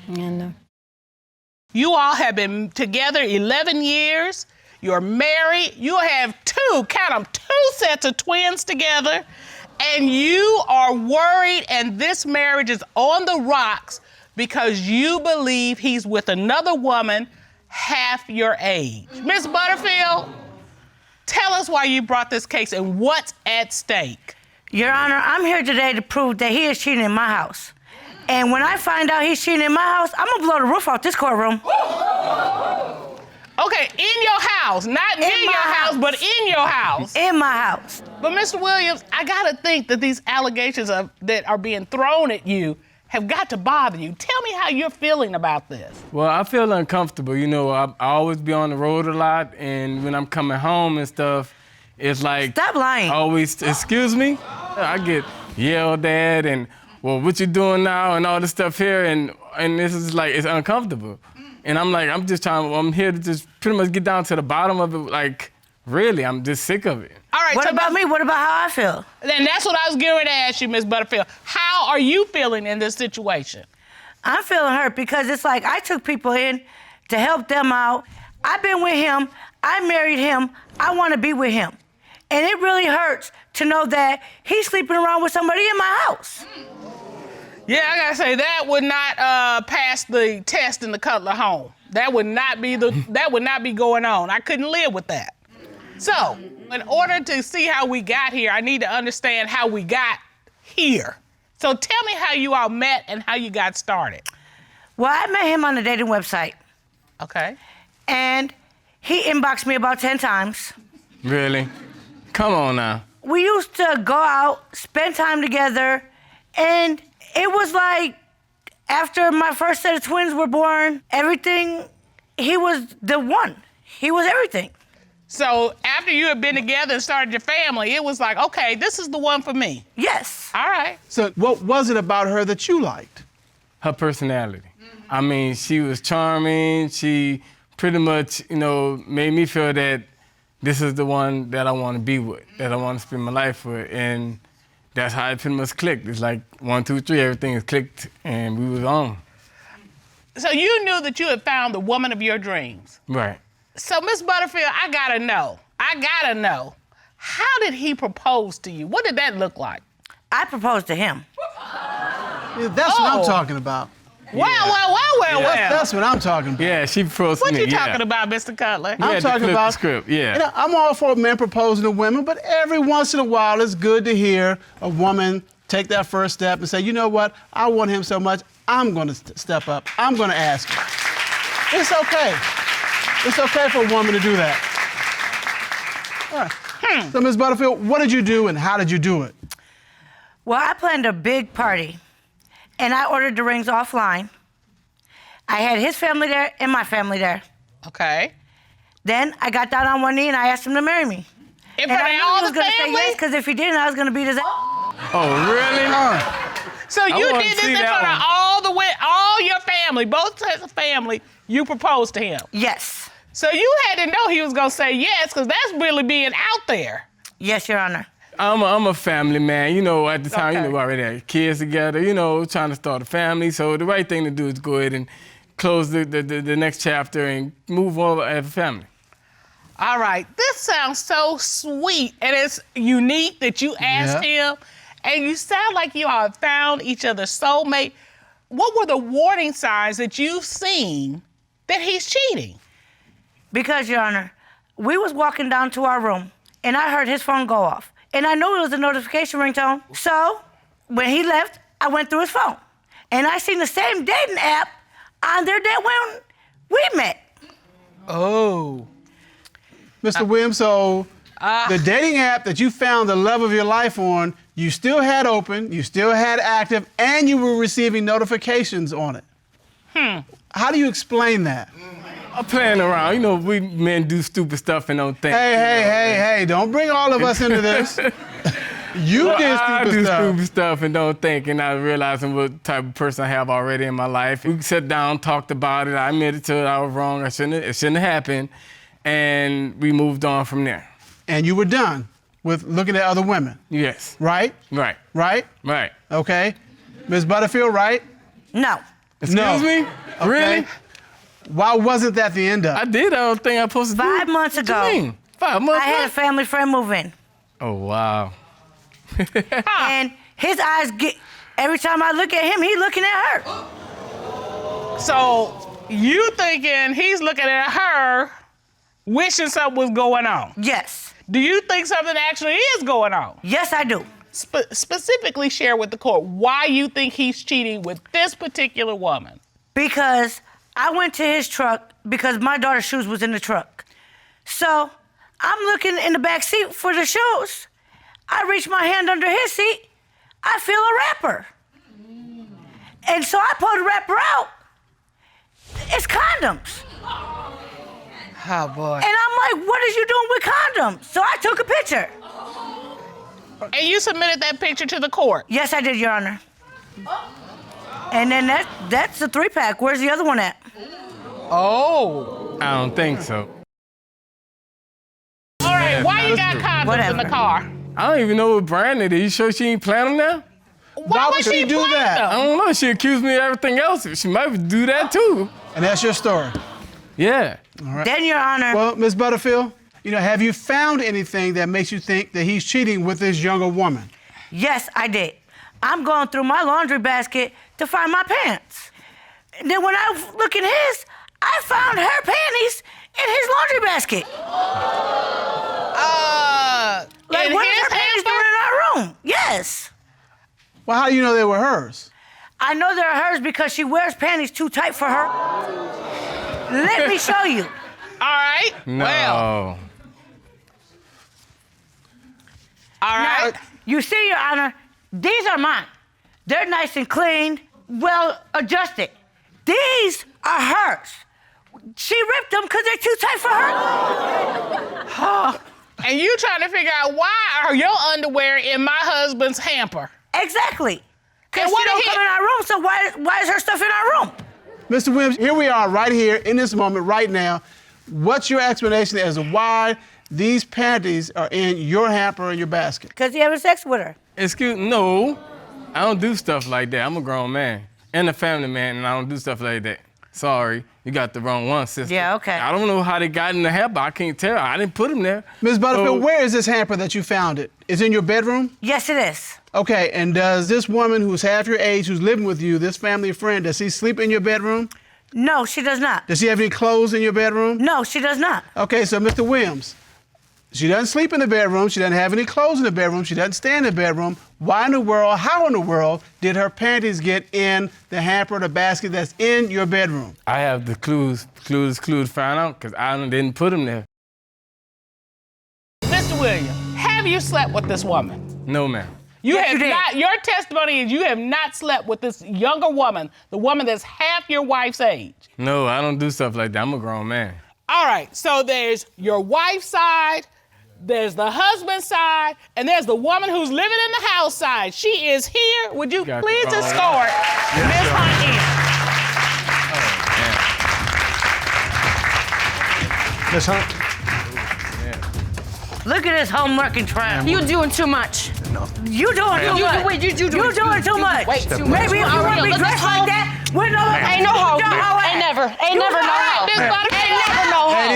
Yeah, no. You all have been together 11 years. You're married. You have two sets of twins together, and you are worried, and this marriage is on the rocks because you believe he's with another woman half your age. Miss Butterfield, tell us why you brought this case and what's at stake. Your Honor, I'm here today to prove that he is cheating in my house. And when I find out he's cheating in my house, I'm gonna blow the roof off this courtroom. Okay, in your house, not in your house, but in your house. In my house. But Mr. Williams, I gotta think that these allegations that are being thrown at you have got to bother you. Tell me how you're feeling about this. Well, I feel uncomfortable. You know, I always be on the road a lot, and when I'm coming home and stuff, it's like... Stop lying. Always, excuse me? I get yelled at and, well, what you doing now, and all this stuff here, and this is like, it's uncomfortable. And I'm like, I'm here to just pretty much get down to the bottom of it. Like, really, I'm just sick of it. All right. What about me? What about how I feel? And that's what I was getting ready to ask you, Ms. Butterfield. How are you feeling in this situation? I'm feeling hurt because it's like I took people in to help them out. I've been with him. I married him. I want to be with him. And it really hurts to know that he's sleeping around with somebody in my house. Yeah, I gotta say that would not pass the test in the Cutler home. That would not be going on. I couldn't live with that. So, in order to see how we got here, I need to understand how we got here. So tell me how you all met and how you got started. Well, I met him on a dating website. Okay. And he inboxed me about 10 times. Really? Come on now. We used to go out, spend time together, and it was like after my first set of twins were born, everything, he was the one. He was everything. So after you had been together and started your family, it was like, okay, this is the one for me. Yes. All right. So what was it about her that you liked? Her personality. I mean, she was charming. She pretty much, you know, made me feel that this is the one that I want to be with, that I want to spend my life with. And that's how it pretty much clicked. It's like 1, 2, 3, everything is clicked, and we was on. So you knew that you had found the woman of your dreams. Right. So, Miss Butterfield, I gotta know, how did he propose to you? What did that look like? I proposed to him. Yeah, that's what I'm talking about. Well. That's what I'm talking about. Yeah, she proposed What to me. you talking about, Mr. Cutler? I'm talking about the script. Yeah. You know, I'm all for men proposing to women, but every once in a while, it's good to hear a woman take that first step and say, you know what? I want him so much, I'm going to step up. I'm going to ask him. It's okay. It's okay for a woman to do that. All right. So, Ms. Butterfield, what did you do and how did you do it? Well, I planned a big party. and I ordered the rings offline. I had his family there and my family there. Okay. Then I got down on one knee and I asked him to marry me. In And front I of knew all he was the gonna say family? yes, because if he didn't, I was gonna beat his ass. Oh, really? So you wanna did this see in that front of one. all your family, both sets of family. You proposed to him. Yes. So you had to know he was gonna say yes, because that's really being out there. Yes, Your Honor. I'm a family man. You know, at the time, Okay. we already had kids together, trying to start a family. So the right thing to do is go ahead and close the next chapter and move on as a family. All right, this sounds so sweet, and it's unique that you asked him, and you sound like you all found each other's soulmate. What were the warning signs that you've seen that he's cheating? Because, Your Honor, we was walking down to our room, and I heard his phone go off. And I knew it was a notification ringtone. So, when he left, I went through his phone. And I seen the same dating app on there that when we met. Oh. Mr. Williams, so the dating app that you found the love of your life on, you still had open, you still had active, and you were receiving notifications on it. How do you explain that? I'm playing around. We men do stupid stuff and don't think. Hey, don't bring all of us into this. You did I stupid do stuff. stupid stuff and don't think, and I realizing what type of person I have already in my life. We sat down, talked about it. I admitted to it. I was wrong. It shouldn't have happened, and we moved on from there. And you were done with looking at other women, Yes. right? Right. Right? Right. Okay. Ms. Butterfield, right? No. Excuse me? Okay. Really? Why wasn't that the end of it? I did. I don't think I supposed to do. 5 months What you ago, mean? 5 months. I had a family friend move in. Oh wow. And his eyes get, every time I look at him, he's looking at her. So you thinking he's looking at her, wishing something was going on? Yes. Do you think something actually is going on? Yes, I do. Specifically share with the court why you think he's cheating with this particular woman. Because I went to his truck because my daughter's shoes was in the truck. So I'm looking in the back seat for the shoes. I reach my hand under his seat. I feel a wrapper. And so I pull the wrapper out. It's condoms. Oh, boy. And I'm like, what is you doing with condoms? So I took a picture. And you submitted that picture to the court? Yes, I did, Your Honor. And then that's the 3-pack. Where's the other one at? Oh. I don't think so. All right, why you got true. condoms in Whatever. the car? I don't even know what brand it is. You sure she ain't planning them now? Why would she do plant that? I them? don't know. She accused me of everything else. She might do that too. And that's your story. Yeah. Then, Your Honor. Well, Ms. Butterfield, have you found anything that makes you think that he's cheating with this younger woman? Yes, I did. I'm going through my laundry basket to find my pants. And then when I look in his, I found her panties in his laundry basket. Like, in what is his her panties doing in our room? Yes. Well, how do you know they were hers? I know they're hers because she wears panties too tight for her. Let me show you. All right. No. Well. All right. Now, you see, Your Honor, these are mine. They're nice and clean, well adjusted. These are hers. She ripped them because they're too tight for her. And you trying to figure out why are your underwear in my husband's hamper? Exactly. Because And she what don't did he- come in our room, so why is her stuff in our room? Mr. Williams, here we are right here in this moment right now. What's your explanation as to why these panties are in your hamper and your basket? Because he having sex with her. No. I don't do stuff like that. I'm a grown man and a family man, and I don't do stuff like that. Sorry, you got the wrong one, sister. Yeah, okay. I don't know how they got in the hamper. I can't tell. I didn't put them there. Ms. Butterfield, So- where is this hamper that you found it? Is it in your bedroom? Yes, it is. Okay, and does this woman who's half your age, who's living with you, this family friend, does she sleep in your bedroom? No, she does not. Does she have any clothes in your bedroom? No, she does not. Okay, so Mr. Williams, she doesn't sleep in the bedroom, she doesn't have any clothes in the bedroom, she doesn't stay in the bedroom. Why in the world, how in the world did her panties get in the hamper or the basket that's in your bedroom? I have the clues to find out because I didn't put them there. Mr. Williams, have you slept with this woman? No, ma'am. Yes, you did. Your testimony is you have not slept with this younger woman, the woman that's half your wife's age. No, I don't do stuff like that. I'm a grown man. All right, so there's your wife's side, there's the husband's side, and there's the woman who's living in the house side. She is here. Would you please escort Ms. Hunt in? Ms. Hunt? Look at this homework and trial. You doing too much. You doing too much. Wait, you doing too much. Way too much. Maybe if you want to be dressed like that, we're no Ain't no hoe. Ain't never no hoe. Ain't never no hoe.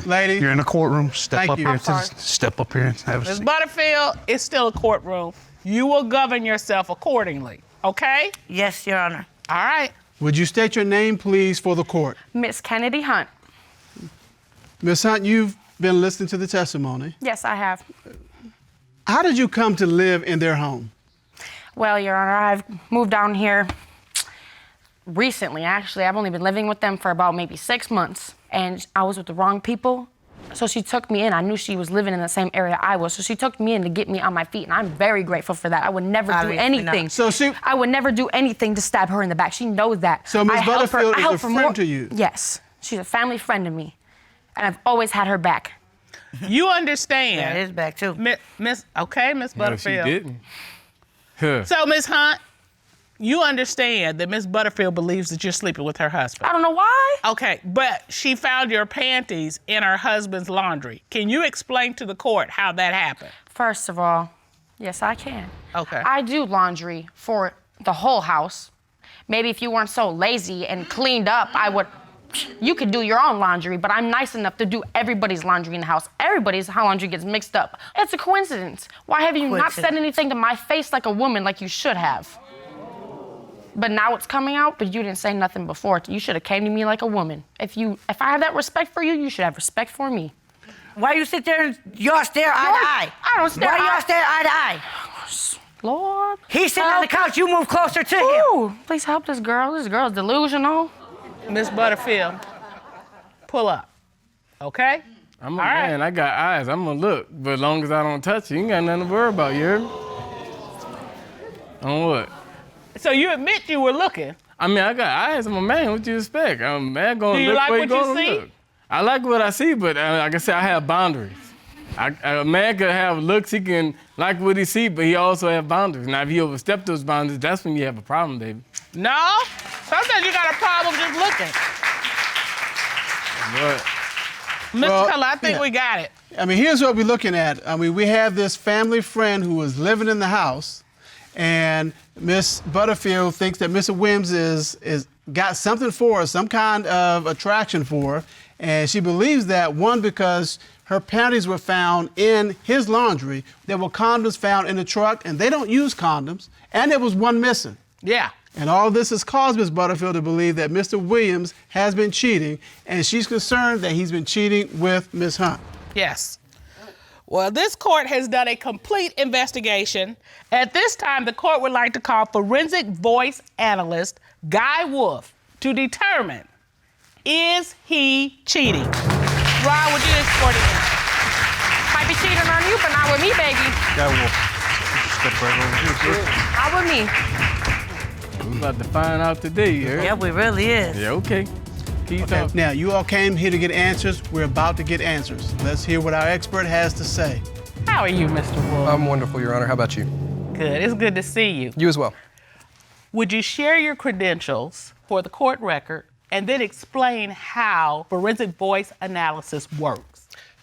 Ladies, You're in a courtroom. Step Thank up you. here. I'm sorry. Step up here and have a Ms. seat. Butterfield, it's still a courtroom. You will govern yourself accordingly, okay? Yes, Your Honor. All right. would you state your name, please, for the court? Miss Kennedy Hunt. Ms. Hunt, you've been listening to the testimony. Yes, I have. How did you come to live in their home? Well, Your Honor, I've moved down here recently, actually. I've only been living with them for about maybe 6 months, and I was with the wrong people. So she took me in. I knew she was living in the same area I was, so she took me in to get me on my feet, and I'm very grateful for that. I would never do anything. I would never do anything to stab her in the back. She knows that. So Ms. Butterfield is a friend to you? Yes. She's a family friend to me, and I've always had her back. You understand. Yeah, his back too. Miss Butterfield. No, she didn't. Huh. So, Ms. Hunt, you understand that Ms. Butterfield believes that you're sleeping with her husband. I don't know why. Okay, but she found your panties in her husband's laundry. Can you explain to the court how that happened? First of all, yes, I can. Okay. I do laundry for the whole house. Maybe if you weren't so lazy and cleaned up, you could do your own laundry, but I'm nice enough to do everybody's laundry in the house. Everybody's laundry gets mixed up. It's a coincidence. Why have you not said anything to my face like a woman like you should have? But now it's coming out, but you didn't say nothing before. You should have came to me like a woman. If I have that respect for you, you should have respect for me. Why you sit there and y'all stare eye to eye? I don't stare. Why y'all stare eye to eye? Lord. He's sitting on the couch, you move closer to him. Ooh, please help this girl. This girl's delusional. Miss Butterfield, pull up, okay? I'm a man. I got eyes. I'm gonna look. But as long as I don't touch you, you ain't got nothing to worry about, you heard me? On what? So you admit you were looking? I mean, I got eyes. I'm a man. What you expect? I'm a man going Do you look like where what gonna you see? look. I like what I see, but like I said, I have boundaries. A man could have looks, he can like what he see, but he also have boundaries. Now, if he overstep those boundaries, that's when you have a problem, baby. No? Sometimes you got a problem just looking. What? Mr. Keller, I think we got it. I mean, here's what we're looking at. I mean, we have this family friend who was living in the house, and Miss Butterfield thinks that Mr. Williams is got something for her, some kind of attraction for her, and she believes that, one, because her panties were found in his laundry, there were condoms found in the truck, and they don't use condoms, and there was one missing. Yeah. And all this has caused Ms. Butterfield to believe that Mr. Williams has been cheating, and she's concerned that he's been cheating with Ms. Hunt. Yes. Well, this court has done a complete investigation. At this time, the court would like to call forensic voice analyst Guy Wolf to determine, is he cheating? Ron, would you escort him in? Might be cheating on you, but not with me, baby. Guy Wolf, step right over here, sir. Not with me. We're about to find out today, you heard? Yeah, we really is. Yeah, okay. Keep talking. Now, you all came here to get answers. We're about to get answers. Let's hear what our expert has to say. How are you, Mr. Wolf? I'm wonderful, Your Honor. How about you? Good. It's good to see you. You as well. Would you share your credentials for the court record and then explain how forensic voice analysis works?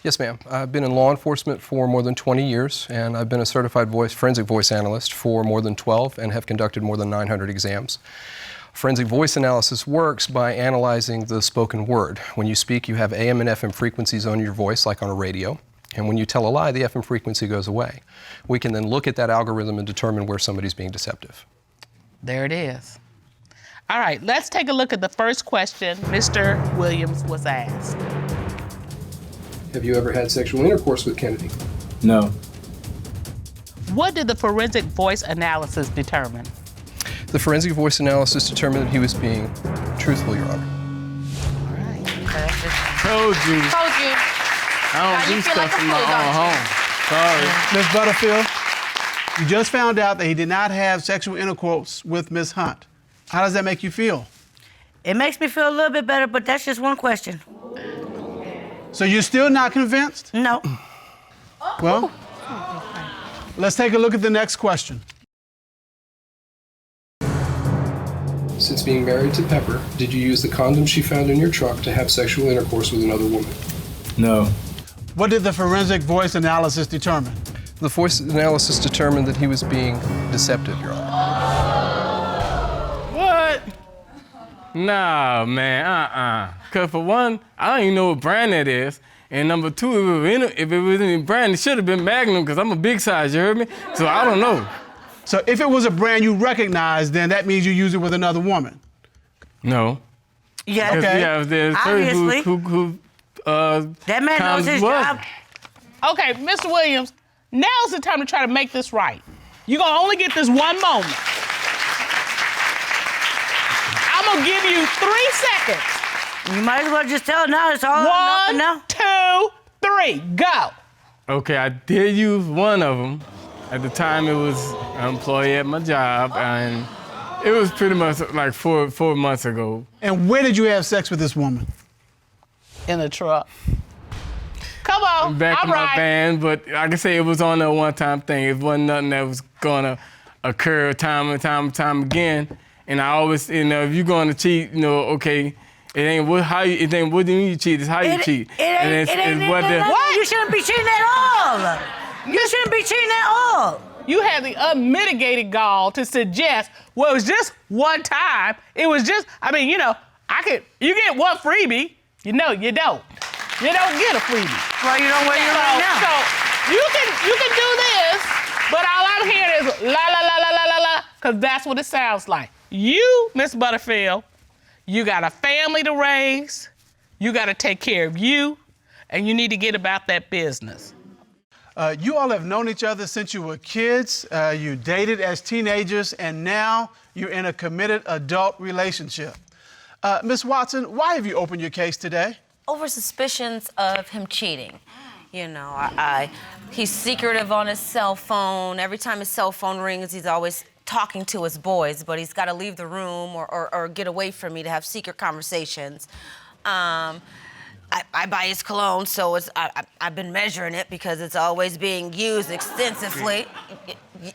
Yes, ma'am. I've been in law enforcement for more than 20 years, and I've been a certified forensic voice analyst for more than 12 and have conducted more than 900 exams. Forensic voice analysis works by analyzing the spoken word. When you speak, you have AM and FM frequencies on your voice, like on a radio. And when you tell a lie, the FM frequency goes away. We can then look at that algorithm and determine where somebody's being deceptive. There it is. All right, let's take a look at the first question Mr. Williams was asked. Have you ever had sexual intercourse with Kennedy? No. What did the forensic voice analysis determine? The forensic voice analysis determined that he was being truthful, Your Honor. All right. Told you. Told you. I don't do stuff in my own home. Sorry. Ms. Butterfield, You just found out that he did not have sexual intercourse with Ms. Hunt. How does that make you feel? It makes me feel a little bit better, but that's just one question. So you're still not convinced? No. Well, let's take a look at the next question. Since being married to Pepper, did you use the condom she found in your truck to have sexual intercourse with another woman? No. What did the forensic voice analysis determine? The voice analysis determined that he was being deceptive, Your Honor. What? Nah, man, Cause for one, I don't even know what brand that is. And number two, if it was any brand, it should have been Magnum, because I'm a big size, you heard me? So I don't know. So if it was a brand you recognize, then that means you use it with another woman? No. Yeah, okay. Yeah, there's obviously. who that man knows his job. Okay, Mr. Williams, now's the time to try to make this right. You're gonna only get this one moment. I'm gonna give you 3 seconds. You might as well just tell it now. It's all One, now. 2, 3, go. Okay, I did use one of them. At the time, it was an employee at my job, and it was pretty much like four months ago. And where did you have sex with this woman? In the truck. Come on, Back all in my right. van, but like I say, it was on a one-time thing. It wasn't nothing that was gonna occur time and time again. And I always, if you're gonna cheat, okay, it ain't what do you cheat, it's how you cheat. It ain't what? You shouldn't be cheating at all. You shouldn't be cheating at all. You had the unmitigated gall to suggest, well, it was just one time. It was just, you get one freebie. You don't. You don't get a freebie. Well, you know where you're right now. So you can do this, but all I'm hearing is la la la la la la la, because that's what it sounds like. You, Miss Butterfield, you got a family to raise, you got to take care of you, and you need to get about that business. You all have known each other since you were kids, you dated as teenagers, and now you're in a committed adult relationship. Ms. Watson, why have you opened your case today? Over suspicions of him cheating. He's secretive on his cell phone. Every time his cell phone rings, he's always talking to his boys, but he's got to leave the room or get away from me to have secret conversations. I buy his cologne, so I've been measuring it because it's always being used extensively.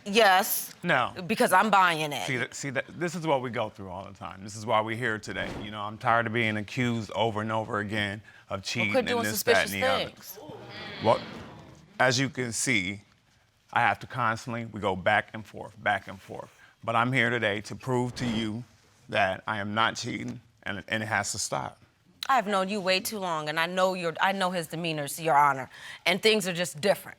Yes. No. Because I'm buying it. See, this is what we go through all the time. This is why we're here today. I'm tired of being accused over and over again of cheating Quit doing and this, that, and suspicious the other. things. Well, as you can see, I have to we go back and forth. But I'm here today to prove to you that I am not cheating and it has to stop. I've known you way too long, and I know his demeanor, Your Honor, and things are just different.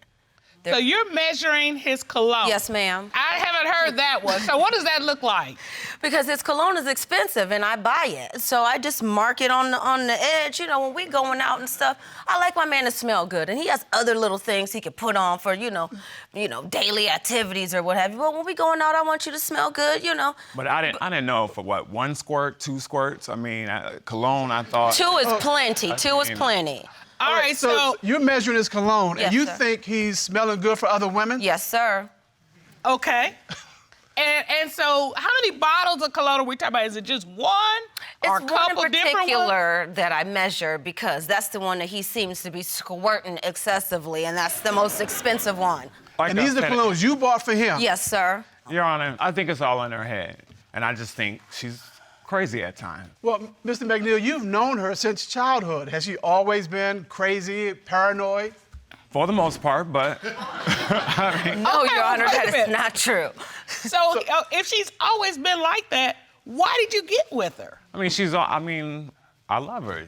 So you're measuring his cologne? Yes, ma'am. I haven't heard that one. So what does that look like? Because his cologne is expensive, and I buy it. So I just mark it on the edge. When we going out and stuff, I like my man to smell good, and he has other little things he could put on for, daily activities or what have you. But when we going out, I want you to smell good, But I didn't know for what, 1 squirt, 2 squirts? Cologne, I thought. 2 is plenty. 2 is plenty. All right, so you're measuring his cologne, Yes, and you sir. think he's smelling good for other women? Yes, sir. Okay. And so how many bottles of cologne are we talking about? Is it just one or a It's couple one in different ones? particular that I measure because that's the one that he seems to be squirting excessively, and that's the most expensive one. And these are the colognes you bought for him? Yes, sir. Your Honor, I think it's all in her head. And I just think she's crazy at times. Well, Mr. McNeil, you've known her since childhood. Has she always been crazy, paranoid? For the most part, but... No, Okay, Your Honor, wait a that is minute. not true. So if she's always been like that, why did you get with her? I love her.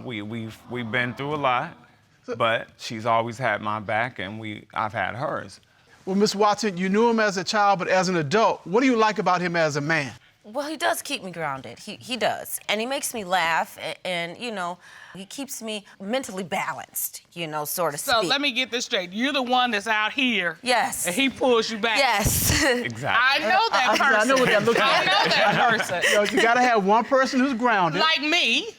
We've been through a lot, but she's always had my back, and I've had hers. Well, Ms. Watson, you knew him as a child, but as an adult, what do you like about him as a man? Well, he does keep me grounded. He does. And he makes me laugh, and he keeps me mentally balanced, so to speak. So let me get this straight. You're the one that's out here. Yes. And he pulls you back. Yes. Exactly. I know that person. I know what that looks like. I know that person. You gotta have one person who's grounded. Like me.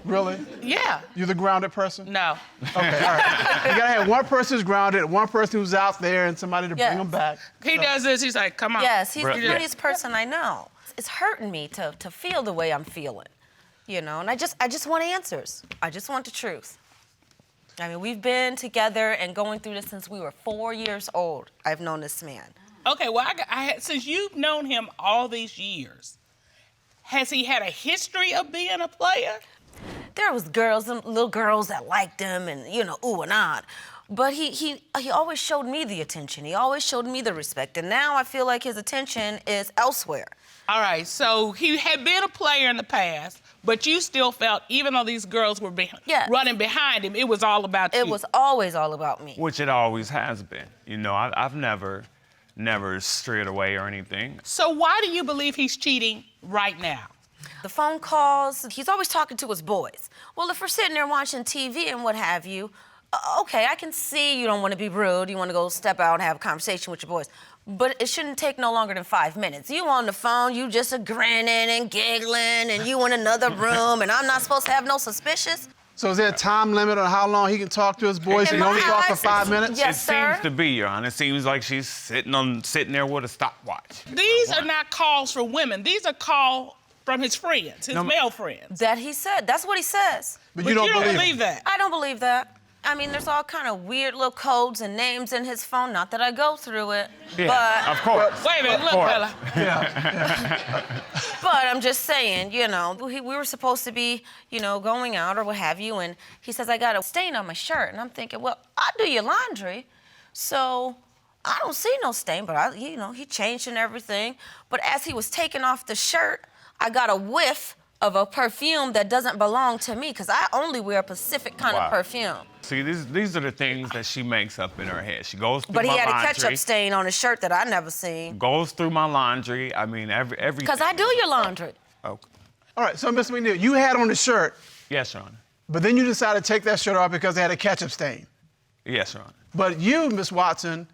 Really? Yeah. You the grounded person? No. Okay, all right. You gotta have one person who's grounded, one person who's out there, and somebody to bring them back. He does this, he's like, come on. Yes, he's the prettiest person I know. It's hurting me to feel the way I'm feeling, you know, and I just want answers. I just want the truth. I mean, we've been together and going through this since we were 4 years old. I've known this man. Okay, well, since you've known him all these years, has he had a history of being a player? There was girls, little girls that liked him and, you know, ooh and ah. But he always showed me the attention. He always showed me the respect. And now I feel like his attention is elsewhere. All right, so he had been a player in the past, but you still felt, even though these girls were running behind him, it was all about you. It was always all about me. Which it always has been. You know, I've never strayed away or anything. So why do you believe he's cheating right now? The phone calls, he's always talking to his boys. Well, if we're sitting there watching TV and what have you, okay, I can see you don't want to be rude. You want to go step out and have a conversation with your boys. But it shouldn't take no longer than 5 minutes. You on the phone, you just grinning and giggling, and you in another room, and I'm not supposed to have no suspicious. So is there a time limit on how long he can talk to his boys? He only talk for 5 minutes? Yes, sir. It seems to be, Your Honor. It seems like she's sitting there with a stopwatch. These are not calls from women. These are calls from his friends, his male friends. That he said. That's what he says. But you don't believe that. I don't believe that. I mean, there's all kind of weird little codes and names in his phone. Not that I go through it, Yeah, but... of course. Wait a minute, look, fella. But I'm just saying, you know, we were supposed to be, you know, going out or what have you, and he says, I got a stain on my shirt. And I'm thinking, well, I do your laundry, so I don't see no stain, but, you know, he changed and everything. But as he was taking off the shirt, I got a whiff of a perfume that doesn't belong to me, because I only wear a specific kind of perfume. See, these are the things that she makes up in her head. She goes through But he my had laundry. a ketchup stain on his shirt that I never seen. Goes through my laundry. I mean, every. Because I do your laundry. Okay. All right, so Mr. McNeil, you had on the shirt, Yes, Your Honor. but then you decided to take that shirt off because it had a ketchup stain. Yes, Your Honor. But you, Miss Watson,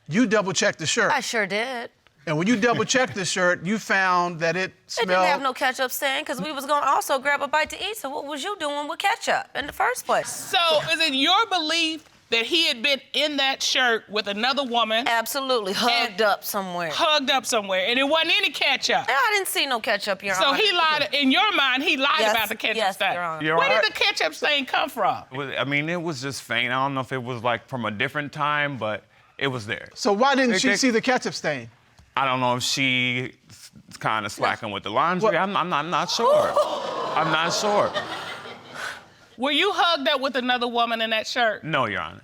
you double-checked the shirt. I sure did. And when you double-checked the shirt, you found that it smelled... It didn't have no ketchup stain, because we was going to also grab a bite to eat, so what was you doing with ketchup in the first place? So is it your belief that he had been in that shirt with another woman? Absolutely, hugged up somewhere. Hugged up somewhere, and it wasn't any ketchup. I didn't see no ketchup, Your Honor. So he lied, in your mind, he lied Yes, about the ketchup yes, stain. Your Honor. You're Where right. did the ketchup stain come from? I mean, it was just faint. I don't know if it was like from a different time, but it was there. So why didn't she see the ketchup stain? I don't know if she's kind of slacking with the laundry. I'm not sure. I'm not sure. Were you hugged up with another woman in that shirt? No, Your Honor.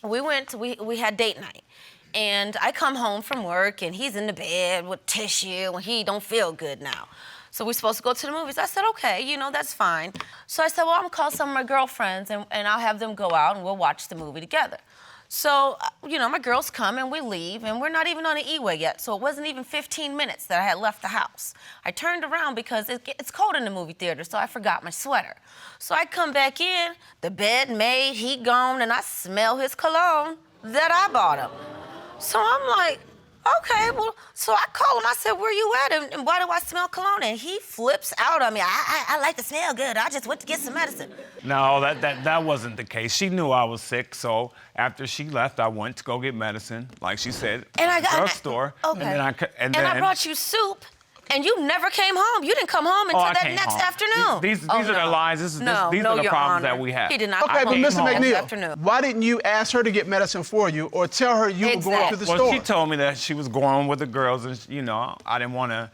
We had date night. And I come home from work, and he's in the bed with tissue, and he don't feel good now. So we're supposed to go to the movies. I said, okay, you know, that's fine. So I said, well, I'm gonna call some of my girlfriends, and I'll have them go out, and we'll watch the movie together. So, you know, my girls come and we leave, and we're not even on the E-way yet, so it wasn't even 15 minutes that I had left the house. I turned around because it's cold in the movie theater, so I forgot my sweater. So I come back in, the bed made, heat gone, and I smell his cologne that I bought him. So I'm like, okay, well, so I call him. I said, where you at, and why do I smell cologne? And he flips out on me. I like to smell good. I just went to get some medicine. No, that wasn't the case. She knew I was sick, so after she left, I went to go get medicine, like she said, And I got drugstore. Okay. And then I brought you soup, and you never came home. You didn't come home until that next afternoon. These are the lies. These are the Your problems Honor. that we have. He did not Okay, come but home Mr. this afternoon. McNeil, why didn't you ask her to get medicine for you or tell her you were going to the Well, store? she told me that she was going with the girls, and you know, I didn't want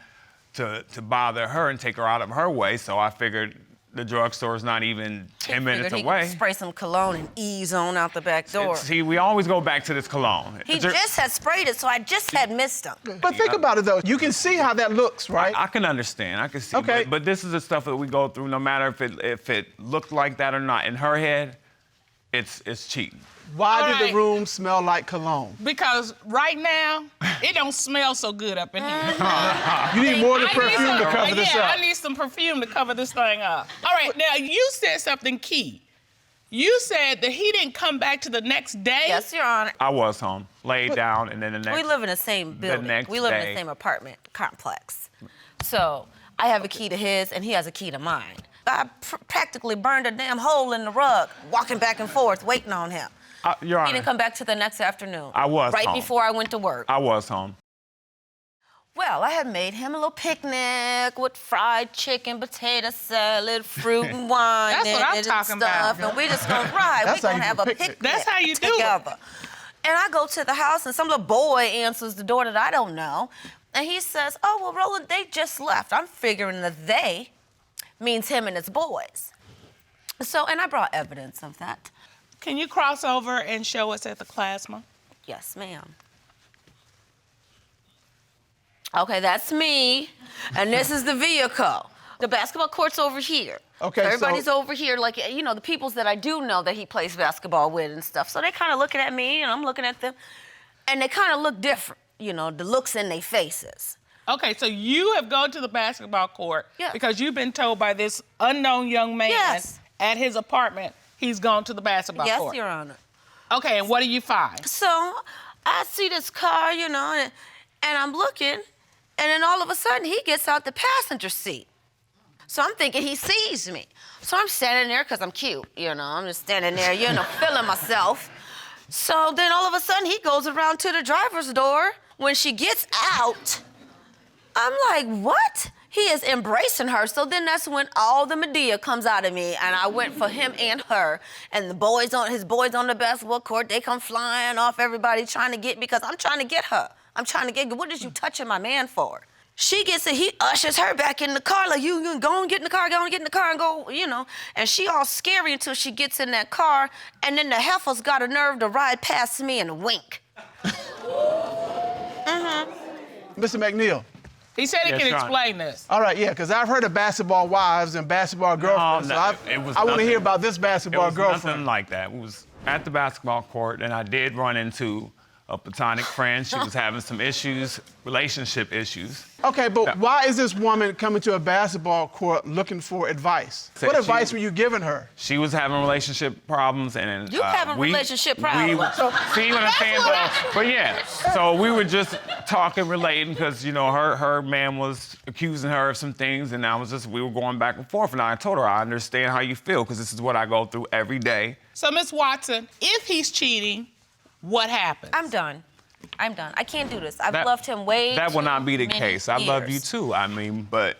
to bother her and take her out of her way, so I figured the drugstore is not even 10 minutes Figured he away. could spray some cologne and ease on out the back door. See, we always go back to this cologne. He just had sprayed it, so I just had missed him. But think about it, though. You can see how that looks, right? I can understand. I can see. Okay. But this is the stuff that we go through, no matter if it looked like that or not. In her head, it's cheating. Why All did right. the room smell like cologne? Because right now, it don't smell so good up in here. You need more than I need perfume to some- cover this yeah, up. I need some perfume to cover this thing up. All right, now you said something key. You said that he didn't come back to the next day. Yes, Your Honor. I was home, laid down, and then the next. We live in the same building. next We live in day- the same apartment complex. So I have a key to his, and he has a key to mine. I practically burned a damn hole in the rug, walking back and forth, waiting on him. Your He Honor, didn't come back till the next afternoon. I was right home. before I went to work. I was home. Well, I had made him a little picnic with fried chicken, potato salad, fruit and wine. That's what I'm and talking stuff. about. And we just gonna ride. That's We're how gonna you have do a picnic. picnic That's how you do it. together. And I go to the house, and some little boy answers the door that I don't know. And he says, oh, well, Roland, they just left. I'm figuring that they means him and his boys. So, and I brought evidence of that. Can you cross over and show us at the plasma? Yes, ma'am. Okay, that's me, and this is the vehicle. The basketball court's over here. Okay, Everybody's so- over here, like, you know, the peoples that I do know that he plays basketball with and stuff. So they kind of looking at me, and I'm looking at them, and they kind of look different, you know, the looks in their faces. Okay, so you have gone to the basketball court Yeah. because you've been told by this unknown young man Yes. at his apartment he's gone to the basketball Yes, court. Your Honor. Okay, and what do you find? So I see this car, you know, and I'm looking, and then all of a sudden he gets out the passenger seat. So I'm thinking he sees me. So I'm standing there because I'm cute, you know. I'm just standing there, you know, feeling myself. So then all of a sudden he goes around to the driver's door. When she gets out, I'm like, what? He is embracing her. So then that's when all the Medea comes out of me, and I went for him and her. And his boys on the basketball court, they come flying off, everybody trying to get me because I'm trying to get her. I'm trying to get, what is you touching my man for? She gets it, he ushers her back in the car, like, you go and get in the car, go and get in the car and go, you know. And she all scary until she gets in that car, and then the heifer's got a nerve to ride past me and wink. Mr. McNeil. He said he Yes, can Your Honor. explain this. All right, yeah, because I've heard of basketball wives and basketball girlfriends. No, so it was I want to nothing- hear about this basketball It was girlfriend. nothing like that. It was at the basketball court, and I did run into a platonic friend. She was having some issues, relationship issues. Okay, but why is this woman coming to a basketball court looking for advice? Said What she- advice were you giving her? She was having relationship problems, and You having relationship problems. See what I'm saying? But yeah, so we were just talking, relating, because you know her man was accusing her of some things, and we were going back and forth. And I told her I understand how you feel because this is what I go through every day. So, Miss Watson, if he's cheating, what happens? I'm done. I can't do this. I've loved him way That will too not be the many case. I love you years. too. I mean, but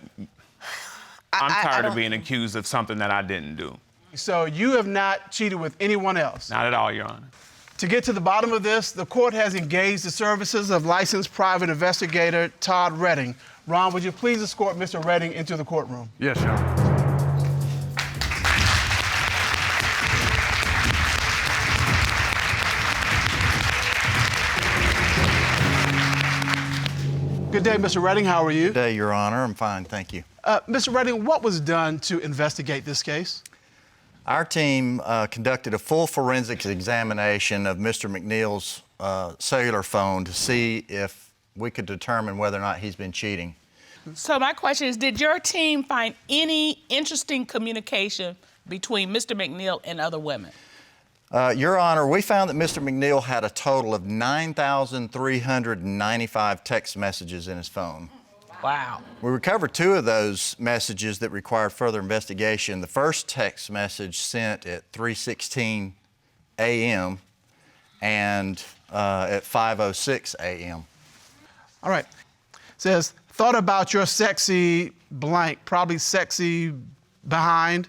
I'm I tired of don't- being accused of something that I didn't do. So you have not cheated with anyone else? Not at all, Your Honor. To get to the bottom of this, the court has engaged the services of licensed private investigator Todd Redding. Ron, would you please escort Mr. Redding into the courtroom? Yes, Your Honor. Good day, Mr. Redding. How are you? Good day, Your Honor. I'm fine, thank you. Mr. Redding, what was done to investigate this case? Our team conducted a full forensics examination of Mr. McNeil's cellular phone to see if we could determine whether or not he's been cheating. So my question is, did your team find any interesting communication between Mr. McNeil and other women? Your Honor, we found that Mr. McNeil had a total of 9,395 text messages in his phone. Wow. We recovered 2 of those messages that required further investigation. The first text message sent at 3:16 a.m. and at 5:06 a.m. All right. It says, thought about your sexy blank, probably sexy behind.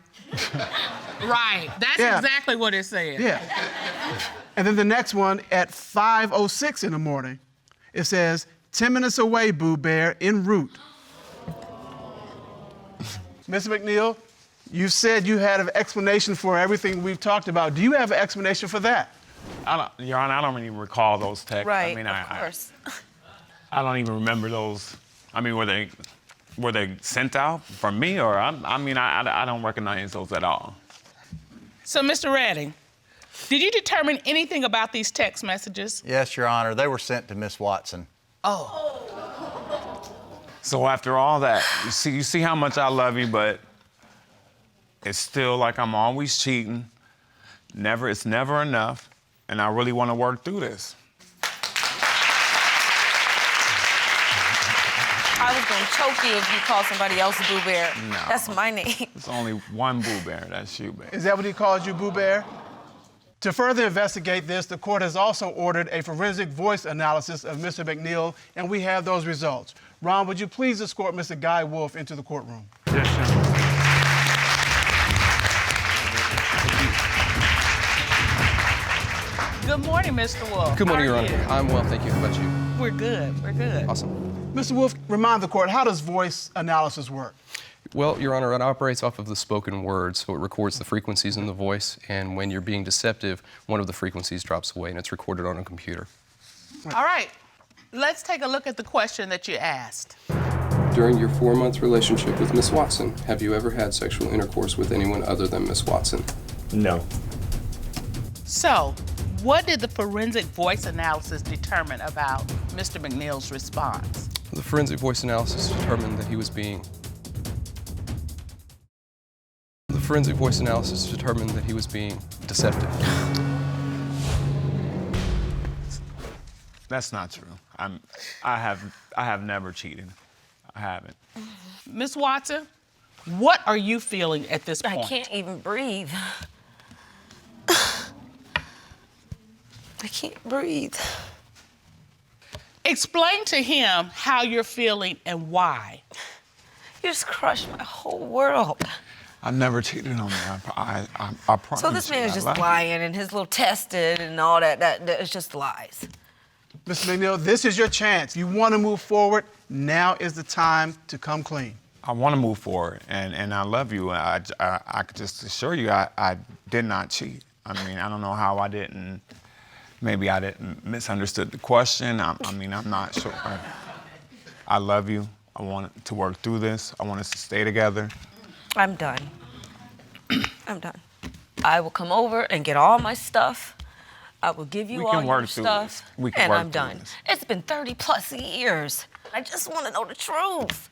Right. That's Yeah. exactly what it said. Yeah. And then the next one at 5:06 in the morning, it says, 10 minutes away, Boo Bear, en route. Mr. McNeil, you said you had an explanation for everything we've talked about. Do you have an explanation for that? Your Honor, I don't even recall those texts. Right, I mean, of course. I don't even remember those. I mean, were they sent out from me, or I don't recognize those at all. So, Mr. Redding, did you determine anything about these text messages? Yes, Your Honor, they were sent to Miss Watson. Oh. So after all that, you see how much I love you, but it's still like I'm always cheating. It's never enough, and I really want to work through this. I was gonna choke you if you called somebody else a Boo Bear. No. That's my name. It's only one Boo Bear. That's you, baby. Is that what he calls you, Boo Bear? To further investigate this, the court has also ordered a forensic voice analysis of Mr. McNeil, and we have those results. Ron, would you please escort Mr. Guy Wolf into the courtroom? Yes, sir. Good morning, Mr. Wolf. Good morning, How Your are Honor. you? I'm well, thank you. How about you? We're good. We're good. Awesome. Mr. Wolf, remind the court, how does voice analysis work? Well, Your Honor, it operates off of the spoken word, so it records the frequencies in the voice, and when you're being deceptive, one of the frequencies drops away, and it's recorded on a computer. All right. Let's take a look at the question that you asked. During your 4-month relationship with Miss Watson, have you ever had sexual intercourse with anyone other than Miss Watson? No. So, what did the forensic voice analysis determine about Mr. McNeil's response? The forensic voice analysis determined that he was being... The forensic voice analysis determined that he was being deceptive. That's not true. I have never cheated. I haven't. Miss Watson, what are you feeling at this point? I can't even breathe. I can't breathe. Explain to him how you're feeling and why. You just crushed my whole world. I never cheated on you. I promise. So this man is you, I just love you. lying and his little tested and all that is just lies. Mr. McNeil, this is your chance. You want to move forward, now is the time to come clean. I want to move forward, and I love you. I could just assure you I did not cheat. I mean, I don't know how I didn't. Maybe I didn't misunderstood the question. I'm not sure. I love you. I want to work through this. I want us to stay together. I'm done. I'm done. I will come over and get all my stuff. I will give you We all can your work through stuff. this. We can and work I'm through done. this. It's been 30+ years. I just want to know the truth.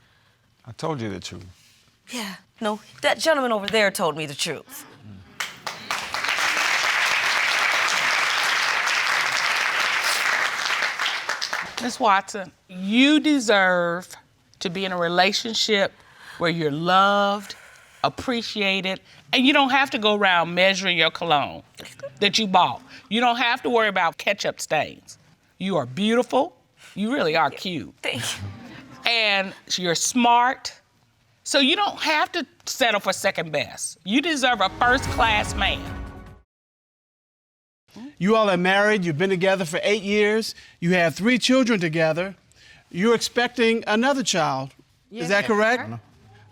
I told you the truth. Yeah. No, that gentleman over there told me the truth. Miss Watson, you deserve to be in a relationship where you're loved, appreciated, and you don't have to go around measuring your cologne that you bought. You don't have to worry about ketchup stains. You are beautiful. You really are cute. Thank you. And you're smart. So you don't have to settle for second best. You deserve a first-class man. You all are married, you've been together for 8 years, you have 3 children together. You're expecting another child. Yes, Is that correct? sir.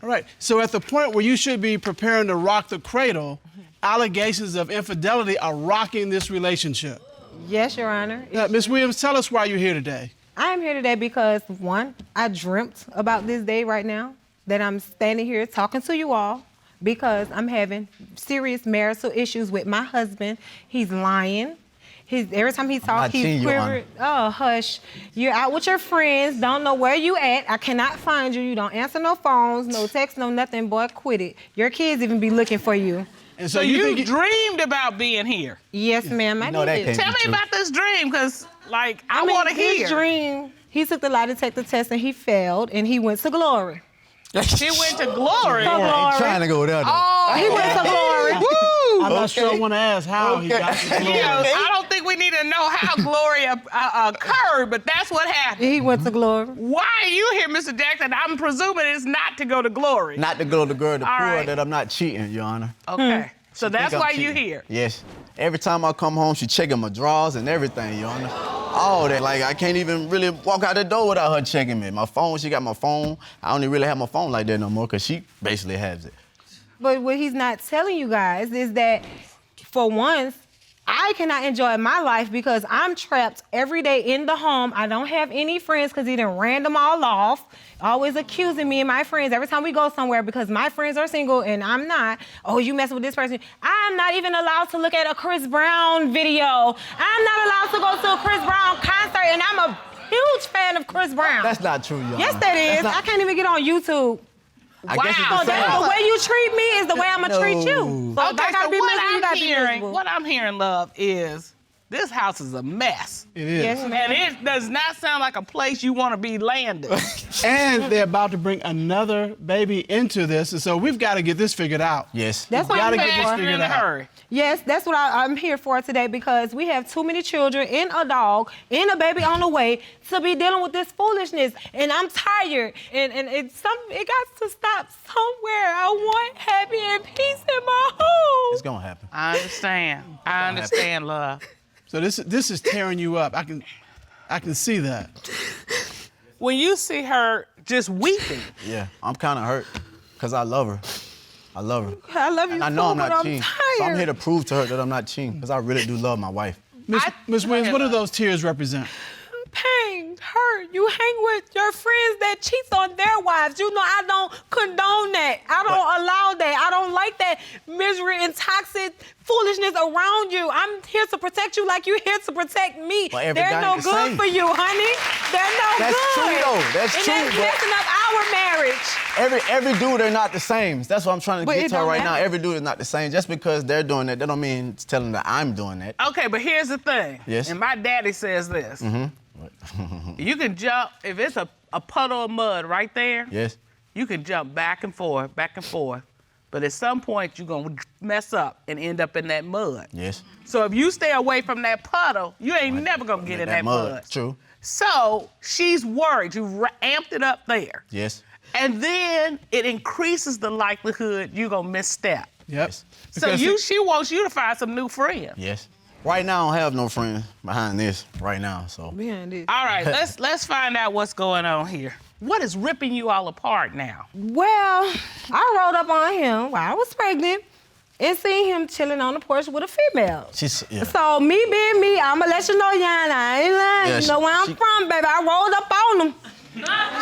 All right. So at the point where you should be preparing to rock the cradle, allegations of infidelity are rocking this relationship. Yes, Your Honor. Ms. Williams, tell us why you're here today. I am here today because, one, I dreamt about this day right now, that I'm standing here talking to you all because I'm having serious marital issues with my husband. He's lying. Every time he talks, he's quivering. Oh, hush. You're out with your friends, don't know where you at. I cannot find you. You don't answer no phones, no texts, no nothing. Boy, quit it. Your kids even be looking for you. And So you dreamed about being here? Yes, ma'am, I did. Tell me about this dream, because, like, I mean, want to hear. His dream, he took the lie detector test and he failed, and he went to glory. He went to glory? Trying to go there, though. Oh, he went to glory. Woo! I'm not sure I want to ask how he got to glory. Yeah, I don't think we need to know how glory occurred, but that's what happened. He went to glory. Why are you here, Mr. Jackson? I'm presuming it's not to go to glory. Not to go to girl to All prove right. that I'm not cheating, Your Honor. Okay. So She that's think I'm why you cheating. here. Yes. Every time I come home, she checking my drawers and everything, Your Honor. All that, like I can't even really walk out the door without her checking me. My phone, she got my phone. I don't even really have my phone like that no more because she basically has it. But what he's not telling you guys is that, for once, I cannot enjoy my life because I'm trapped every day in the home. I don't have any friends because he done ran them all off, always accusing me and my friends every time we go somewhere because my friends are single and I'm not. Oh, you messing with this person. I'm not even allowed to look at a Chris Brown video. I'm not allowed to go to a Chris Brown concert, and I'm a huge fan of Chris Brown. That's not true, Your Yes, Honor. that is. That's not- I can't even get on YouTube. I guess it's the same. That's the way you treat me is the way I'm gonna treat you. So if I gotta be miserable, you gotta be miserable. What I'm hearing, love, is This house is a mess. It is. Yes, and it does not sound like a place you want to be landed. And they're about to bring another baby into this, and so we've got to get this figured out. Yes. That's what got to I'm get here this for. figured out. Yes, that's what I'm here for today because we have too many children and a dog and a baby on the way to be dealing with this foolishness. And I'm tired. And it got to stop somewhere. I want happy and peace in my home. It's gonna happen. I understand. I understand, love. So this is tearing you up. I can see that. When you see her just weeping. Yeah, I'm kind of hurt because I love her. I love her. I love you and I know so, I'm but not I'm cheating. tired. So I'm here to prove to her that I'm not cheating because I really do love my wife. Ms. Williams, what do those tears represent? Pain, hurt. You hang with your friends that cheats on their wives. You know, I don't condone that. I don't allow that. I don't like that misery and toxic foolishness around you. I'm here to protect you like you're here to protect me. Well, every They're guy no ain't the good same. for you, honey. They're no That's good. true, though. That's and true, that's but- messing up our marriage. Every dude are not the same. That's what I'm trying to But get it to her don't right now. matter. Every dude is not the same. Just because they're doing that, that don't mean it's telling that I'm doing that. Okay, but here's the thing. Yes. And my daddy says this. Mm-hmm. You can jump, if it's a puddle of mud right there, Yes. you can jump back and forth. But at some point, you're going to mess up and end up in that mud. Yes. So if you stay away from that puddle, you ain't never going to get in that mud. True. So she's worried. You amped it up there. Yes. And then it increases the likelihood you're going to misstep. Yep. So she wants you to find some new friends. Yes. Right now, I don't have no friends behind this right now, so. Behind this. All right, let's find out what's going on here. What is ripping you all apart now? Well, I rolled up on him while I was pregnant and seen him chilling on the porch with a female. Yeah. So me being me, I'ma let you know, Yana, I ain't lying. Yeah, you know where I'm from, baby. I rolled up on him.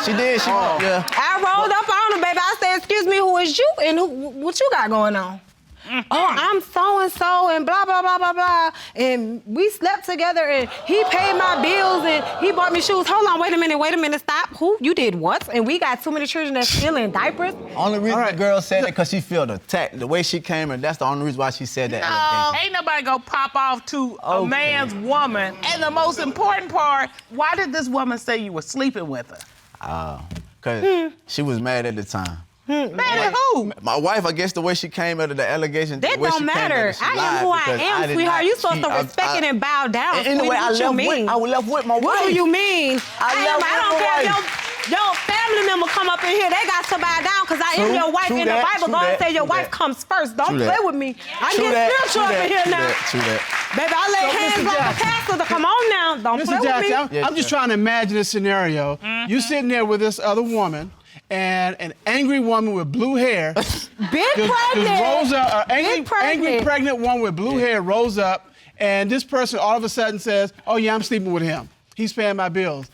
She did, yeah. I rolled up on him, baby. I said, excuse me, who is you and what you got going on? Oh, I'm so-and-so and blah, blah, blah, blah, blah. And we slept together and he paid my bills and he bought me shoes. Hold on, wait a minute, stop. Who? You did what? And we got too many children that's still in diapers? Only reason the girl said that because she felt attacked. The way she came in, that's the only reason why she said that. No, ain't nobody gonna pop off to a man's woman. And the most important part, why did this woman say you were sleeping with her? Because she was mad at the time. Mad at who? My wife, I guess the way she came out of the allegation. That the way don't she came matter. out, she I am lied who I because am, did sweetheart. not You supposed cheat. to respect it and bow down. And anyway, sweetie. I left with my wife. What do you mean? I don't care if wife. your family member come up in here, they got to bow down because I am your wife in the Bible. God said your wife comes first. Don't play with me. I get spiritual up in here now. True that. Baby, I lay hands on the pastor to come on now. Don't play Mr. with Jackson, me. I'm just trying to imagine this scenario. You sitting there with this other woman, and an angry woman with blue hair. Big pregnant. Rolls up, angry pregnant woman with blue hair rolls up, and this person all of a sudden says, oh yeah, I'm sleeping with him. He's paying my bills.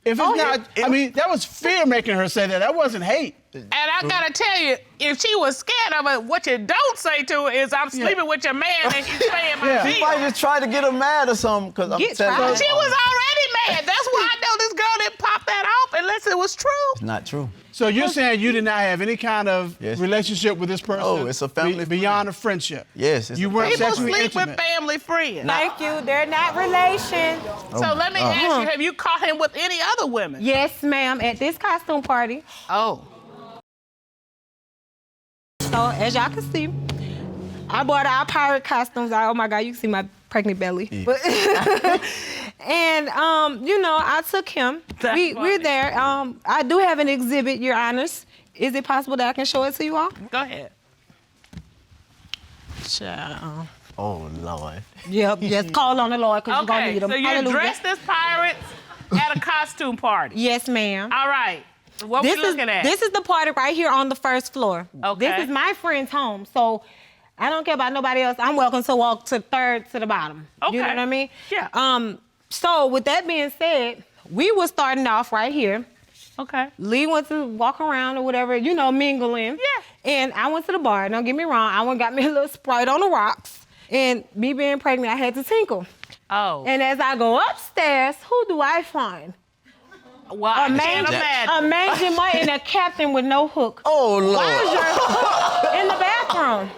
If it's not, I mean, that was fear making her say that. That wasn't hate. And I gotta tell you, if she was scared of it, what you don't say to her is, I'm sleeping with your man and he's paying my bills. She might just try to get her mad or something, because I'm telling you. She was already mad. That's why I know this girl didn't pop that off unless it was true. It's not true. So you're saying you did not have any kind of relationship with this person? Oh, it's a family beyond a friendship. Yes, it's you weren't People sexually sleep intimate. with family friends. Thank you. They're not relations. So let me ask you, have you caught him with any other women? Yes, ma'am, at this costume party. Oh. So as y'all can see, I bought our pirate costumes. Oh my God, you can see my pregnant belly. Yeah. But and you know, I took him. We're there. I do have an exhibit, Your Honors. Is it possible that I can show it to you all? Go ahead. Child. Oh, Lord. Yep, just call on the Lord because you're going to need them. So you're dressed as pirates at a costume party? Yes, ma'am. All right. What we looking at? This is the party right here on the first floor. Okay. This is my friend's home, so I don't care about nobody else. I'm welcome to walk to third to the bottom. Okay. You know what I mean? Yeah. So with that being said, we were starting off right here. Okay. Lee went to walk around or whatever, you know, mingling. Yeah. And I went to the bar. Don't get me wrong. I went and got me a little Sprite on the rocks. And me being pregnant, I had to tinkle. Oh. And as I go upstairs, who do I find? Well, I can't imagine. A mangy mutt and a captain with no hook. Oh, Lord. Why is your in the bathroom?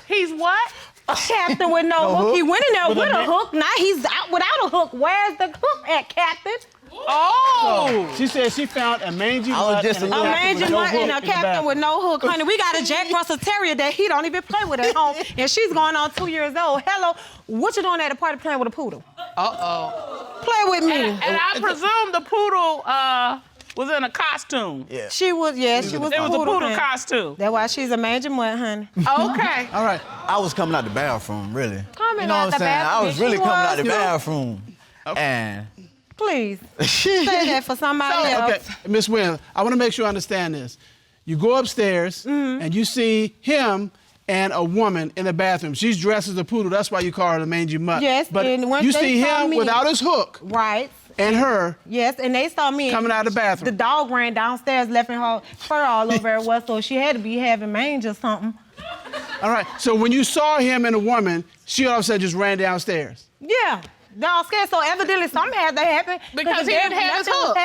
He's what? Captain with no hook. He went in there with a hook. Now he's out without a hook. Where's the hook at, Captain? Oh! She said she found a mangy mutt A mangy mutt and a captain with no hook. Honey, we got a Jack Russell Terrier that he don't even play with at home. And she's going on 2 years old. Hello, what you doing at the party playing with a poodle? Uh-oh. Play with me. And I presume the poodle was in a costume. Yeah. She was, yeah, she was. It was a poodle honey. costume. That's why she's a mangy mutt, honey. Okay. All right. I was coming out the bathroom, really. Coming you know out what the I'm saying? bathroom. I was really She coming out was, the too. bathroom. And Please, say that for somebody else. Okay, Miss Williams, I want to make sure I understand this. You go upstairs and you see him and a woman in the bathroom. She's dressed as a poodle. That's why you call her the mangy mutt. Yes, but and once you they see saw him me- without his hook. Right. And her. Yes, and they saw me coming out of the bathroom. The dog ran downstairs, left her fur all over her was, so she had to be having mange or something. All right. So when you saw him and a woman, she all of a sudden just ran downstairs. Yeah, dog scared. So evidently something had to happen Because he didn't have his hook.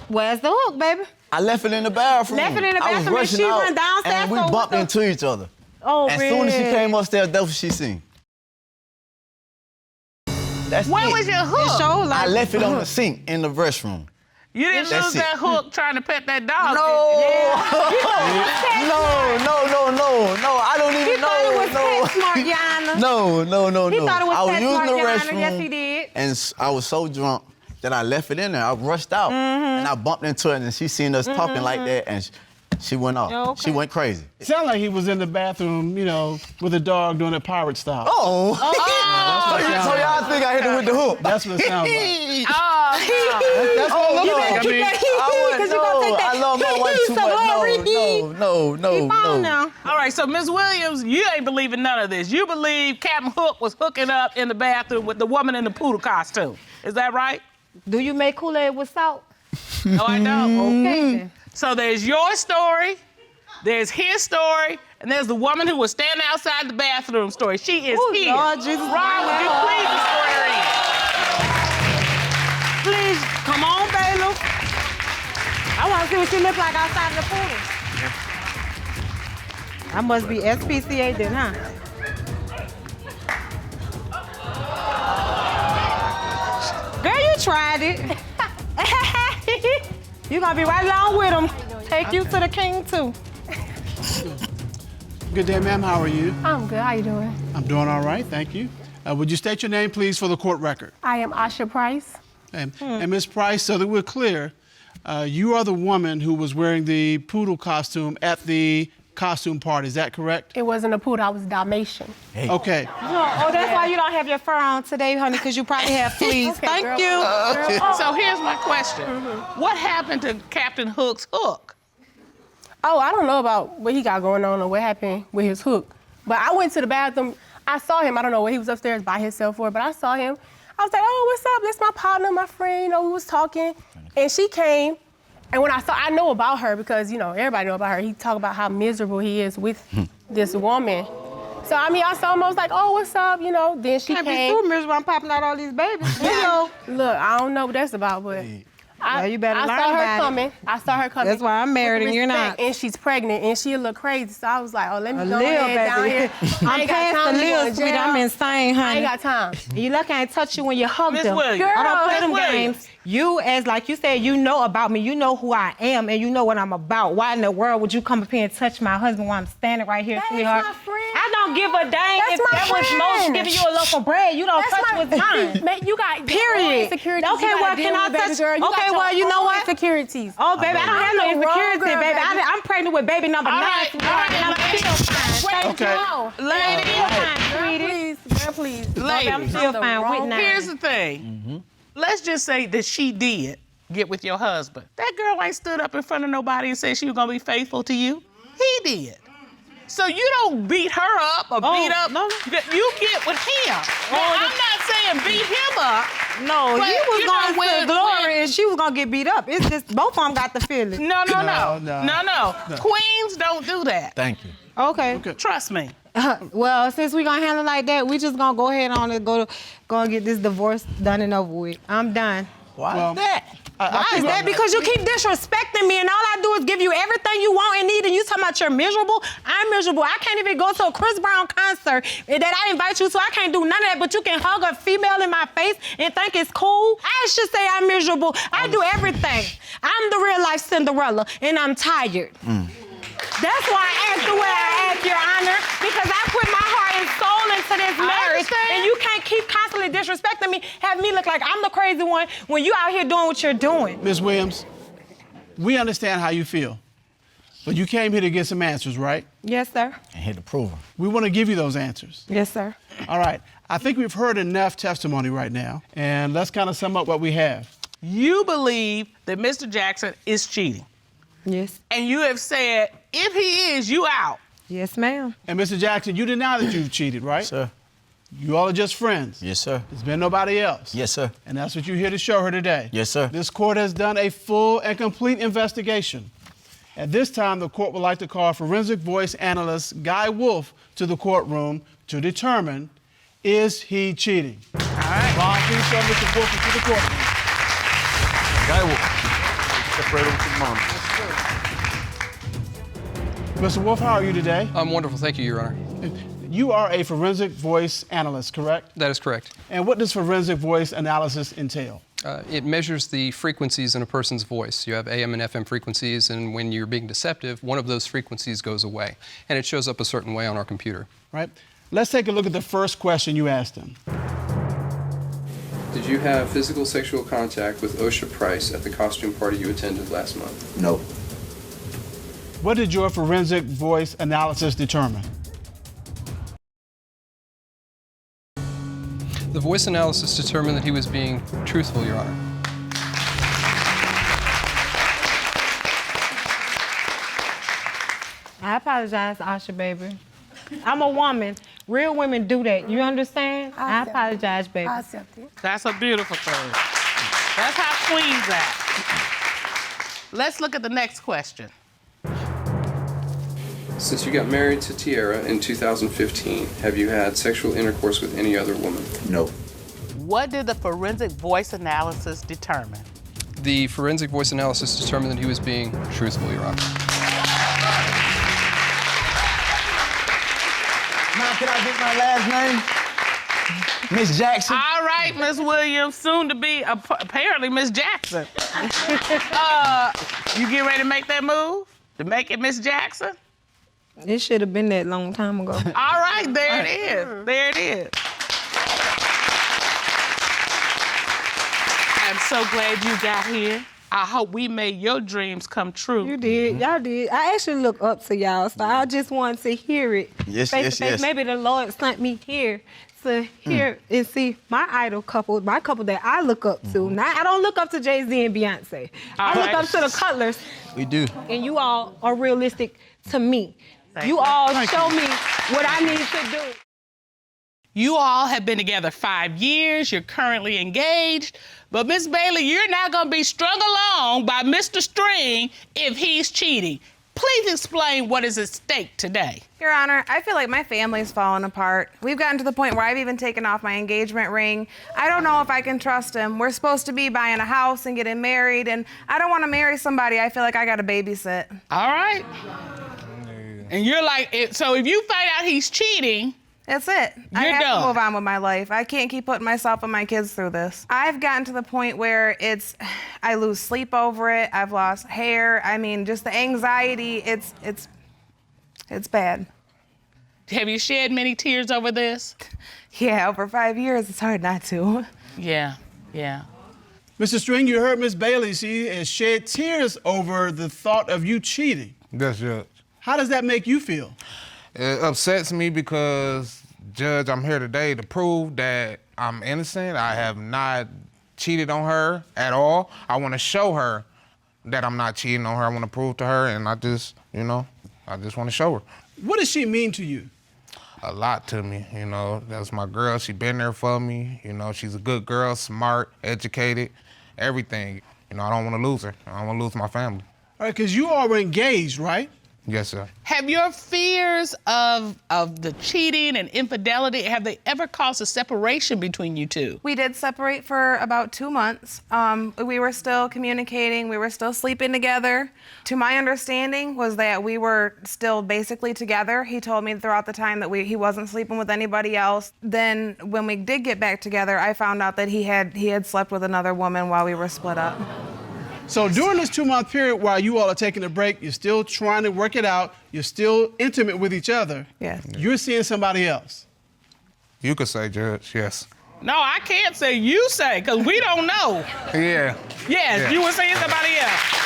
Where's the hook, baby? I left it in the bathroom. Left it in the I was bathroom and rushing she out, went downstairs, and we so what bumped the- into each other. Oh, As soon as she really? came upstairs, that's what she seen. That's Where it. was your hook? I left it on the sink in the restroom. You didn't That's lose it. that hook trying to pet that dog. No. did you? No. I don't even He know. thought it was no. pet smart, Yana. No. He thought it was I was pet using smart, the Yana. restroom. Yes, he did. And I was so drunk that I left it in there. I rushed out. And I bumped into it, and she seen us talking like that, and she went off. Okay. She went crazy. It sounded like he was in the bathroom, you know, with a dog doing a pirate style. Oh. So y'all think I hit it with the hook? That's what it sounds like. Oh, That's what it looks You like. better I keep mean, that heat, because you're going to take that I love my heat, wife too so much. glory. No. Keep on now. All right, so Ms. Williams, you ain't believing none of this. You believe Captain Hook was hooking up in the bathroom with the woman in the poodle costume. Is that right? Do you make Kool-Aid with salt? No, I don't. Okay. then. So there's your story, there's his story, and there's the woman who was standing outside the bathroom story. She is Oh, here. Lord Jesus. Ron, would you please escort her in? Please, come on, bailiff. I want to see what she look like outside of the pool. I must be SPCA then, huh? Girl, you tried it. You gonna be right along with him. Take you to the king, too. Good day, ma'am. How are you? I'm good. How you doing? I'm doing all right, thank you. Would you state your name, please, for the court record? I am Asha Price. And Ms. Price, so that we're clear, you are the woman who was wearing the poodle costume at the costume party. Is that correct? It wasn't a poodle. I was Dalmatian. Okay. Oh, that's why you don't have your fur on today, honey, because you probably have fleas. Okay, Thank girl. you. So here's my question. What happened to Captain Hook's hook? Oh, I don't know about what he got going on or what happened with his hook. But I went to the bathroom. I saw him. I don't know what he was upstairs by himself for, but I saw him. I was like, oh, what's up? That's my partner, my friend. You know, we was talking. And she came. And when I know about her because, you know, everybody know about her. He talked about how miserable he is with this woman. So, I mean, I saw him. I was like, oh, what's up? You know, then she Can't came. be too miserable. I'm popping out all these babies. You know. Look, I don't know what that's about, but Well, you better I learn saw her about it. coming. I saw her coming. That's why I'm married with and you're respect, not. And she's pregnant and she look crazy. So I was like, oh, let me A go little, ahead down baby. here. I I'm ain't got past time the to go little, to sweet. jail. I'm insane, honey. I ain't got time. You look, I ain't touch you when you hugged Miss them. Williams. I don't play Girl, them Miss games. Williams. You, as like you said, you know about me. You know who I am, and you know what I'm about. Why in the world would you come up here and touch my husband while I'm standing right here, sweetheart? my friend. I don't give a dang That's if my that was friend. Mo giving you a loaf of bread. You don't That's touch my what's mine. Man, you got Period. insecurities. Okay, you well, gotta can deal I with, baby touch? girl. You Okay, got well, your you know own what? Insecurities. Oh, baby, I don't have no I'm the wrong insecurity, girl, baby. baby. I'm pregnant with baby number 9. right, sweetheart, and I'm still fine. Okay. Lady, Girl, please. lady. I'm still fine with 9. Here's the thing. Let's just say that she did get with your husband. That girl ain't stood up in front of nobody and said she was gonna be faithful to you. He did. So you don't beat her up or beat up. no. You get with him. Now, I'm not saying beat him up. No, But, he was you know, going to when- glory and she was going to get beat up. It's just both of them got the feeling. No. No. Queens don't do that. Thank you. Okay. Trust me. Well, since we going to handle it like that, we just going to go ahead on and go and get this divorce done and over with. I'm done. Why is that? Why is that? Because you keep disrespecting me, and all I do is give you everything you want and need, and you talking about you're miserable. I'm miserable. I can't even go to a Chris Brown concert that I invite you to. I can't do none of that, but you can hug a female in my face and think it's cool. I should say I'm miserable. I do everything. I'm the real life Cinderella, and I'm tired. That's why I act the way I act, Your Honor, because I put my heart and soul into this marriage, and you can't keep constantly disrespecting me, have me look like I'm the crazy one when you out here doing what you're doing. Ms. Williams, we understand how you feel, but you came here to get some answers, right? Yes, sir. And here to prove them. We want to give you those answers. Yes, sir. All right. I think we've heard enough testimony right now, and let's kind of sum up what we have. You believe that Mr. Jackson is cheating. Yes. And you have said, if he is, you out. Yes, ma'am. And Mr. Jackson, you deny that you've cheated, right? Sir. You all are just friends. Yes, sir. There's been nobody else. Yes, sir. And that's what you're here to show her today. Yes, sir. This court has done a full and complete investigation. At this time, the court would like to call forensic voice analyst Guy Wolf to the courtroom to determine, is he cheating? All right. Ron, please show Mr. Wolf into the courtroom. Guy Wolf. Step right over to the monitor. Mr. Wolf, how are you today? I'm wonderful, thank you, Your Honor. You are a forensic voice analyst, correct? That is correct. And what does forensic voice analysis entail? It measures the frequencies in a person's voice. You have AM and FM frequencies, and when you're being deceptive, one of those frequencies goes away, and it shows up a certain way on our computer. Right. Let's take a look at the first question you asked him. Did you have physical sexual contact with Osha Price at the costume party you attended last month? No. What did your forensic voice analysis determine? The voice analysis determined that he was being truthful, Your Honor. I apologize, Asha, baby. I'm a woman. Real women do that. You understand? I apologize, baby. I accept it. That's a beautiful thing. That's how queens act. Let's look at the next question. Since you got married to Tiara in 2015, have you had sexual intercourse with any other woman? No. What did the forensic voice analysis determine? The forensic voice analysis determined that he was being truthful, Your Honor. Now, can I get my last name? Miss Jackson? All right, Miss Williams, soon to be apparently Miss Jackson. You get ready to make that move? To make it Miss Jackson? It should have been that long time ago. All right, there it is. There it is. I'm so glad you got here. I hope we made your dreams come true. You did. Y'all did. I actually look up to y'all, so I just wanted to hear it. Yes, face to face. Maybe the Lord sent me here to hear and see my idol couple, my couple that I look up to. Now, I don't look up to Jay-Z and Beyonce. I look up to the Cutlers. We do. And you all are realistic to me. You all show me what I need to do. You all have been together 5 years. You're currently engaged. But Miss Bailey, you're not going to be strung along by Mr. String if he's cheating. Please explain what is at stake today. Your Honor, I feel like my family's falling apart. We've gotten to the point where I've even taken off my engagement ring. I don't know if I can trust him. We're supposed to be buying a house and getting married, and I don't want to marry somebody I feel like I got to babysit. All right. And you're like, so if you find out he's cheating, that's it. I have to move on with my life. I can't keep putting myself and my kids through this. I've gotten to the point where I lose sleep over it. I've lost hair. I mean, just the anxiety, it's bad. Have you shed many tears over this? Yeah, over 5 years, it's hard not to. Yeah. Mr. String, you heard Miss Bailey. She has shed tears over the thought of you cheating. Yes, Judge. How does that make you feel? It upsets me because, Judge, I'm here today to prove that I'm innocent. I have not cheated on her at all. I want to show her that I'm not cheating on her. I want to prove to her, and I just want to show her. What does she mean to you? A lot to me, That's my girl. She been there for me. She's a good girl, smart, educated, everything. I don't want to lose her. I don't want to lose my family. All right, because you all were engaged, right? Yes, sir. Have your fears of the cheating and infidelity, have they ever caused a separation between you two? We did separate for about 2 months. We were still communicating. We were still sleeping together. To my understanding was that we were still basically together. He told me throughout the time that he wasn't sleeping with anybody else. Then when we did get back together, I found out that he had slept with another woman while we were split up. So during this 2-month period while you all are taking a break, you're still trying to work it out, you're still intimate with each other. Yes. You're seeing somebody else. You could say, Judge, yes. No, I can't say you say, because we don't know. Yeah. Yes, Yeah. you were seeing somebody else.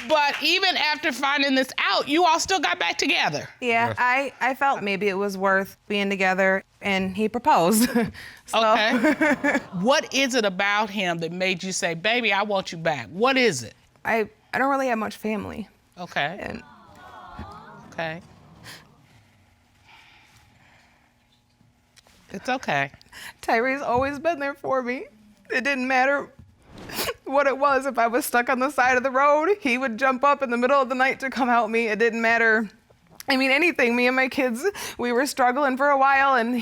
But even after finding this out, you all still got back together. Yeah, I felt maybe it was worth being together, and he proposed. Okay. What is it about him that made you say, baby, I want you back? What is it? I don't really have much family. Okay. And okay. It's okay. Tyree's always been there for me. It didn't matter what it was. If I was stuck on the side of the road, he would jump up in the middle of the night to come help me. It didn't matter. I mean, anything. Me and my kids, we were struggling for a while, and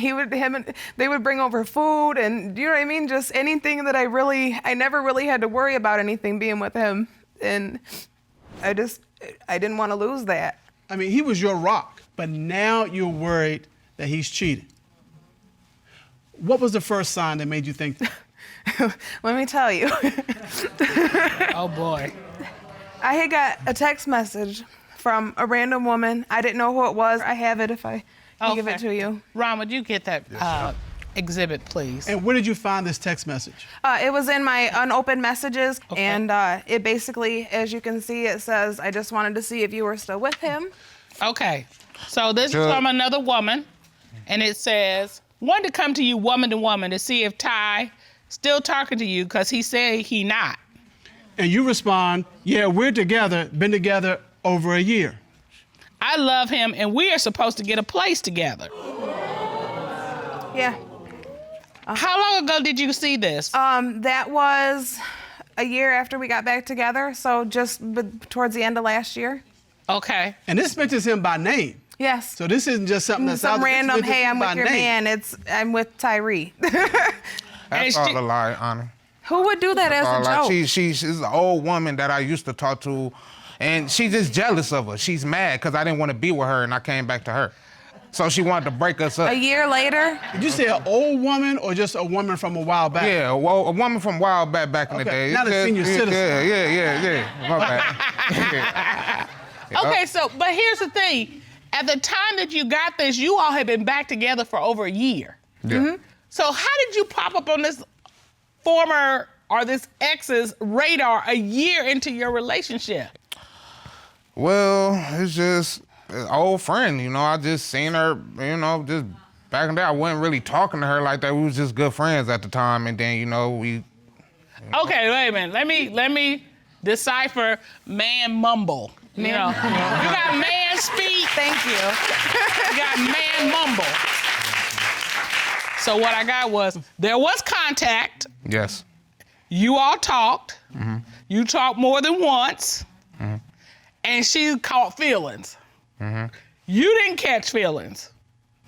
they would bring over food, and you know what I mean? Just anything that I never really had to worry about anything being with him. And I didn't want to lose that. I mean, he was your rock, but now you're worried that he's cheating. What was the first sign that made you think that? Let me tell you. Oh, boy. I had got a text message from a random woman. I didn't know who it was. I have it if I can give it to you. Ron, would you get that exhibit, please? And where did you find this text message? It was in my unopened messages, and it basically, as you can see, it says, I just wanted to see if you were still with him. Okay. So this is from another woman, and it says, wanted to come to you woman to woman to see if Ty still talking to you because he said he not. And you respond, yeah, we're together, been together over a year. I love him, and we are supposed to get a place together. Yeah. How long ago did you see this? That was a year after we got back together, so just towards the end of last year. Okay. And this mentions him by name. Yes. So this isn't just something that's some out there. random, This hey, I'm by with your name. man. I'm with Tyree. That's all a lie, Anna. Who would do that as a joke? She's an old woman that I used to talk to, and she's just jealous of her. She's mad because I didn't want to be with her, and I came back to her. So she wanted to break us up. A year later? Did you say an old woman or just a woman from a while back? Yeah, well, a woman from a while back in the day. Not a senior citizen. Yeah. My bad. Okay, so, but here's the thing. At the time that you got this, you all had been back together for over a year. Yeah. Mm-hmm. So how did you pop up on this former or this ex's radar a year into your relationship? Well, it's just an old friend, you know. I just seen her, you know, just back in the day. I wasn't really talking to her like that. We was just good friends at the time, and then, you know, we... Okay, wait a minute. Let me decipher man mumble. You know, you got man speak. Thank you. You got man mumble. So what I got was, there was contact. Yes. You all talked. Mm-hmm. You talked more than once. Mm-hmm. And she caught feelings. Mm-hmm. You didn't catch feelings.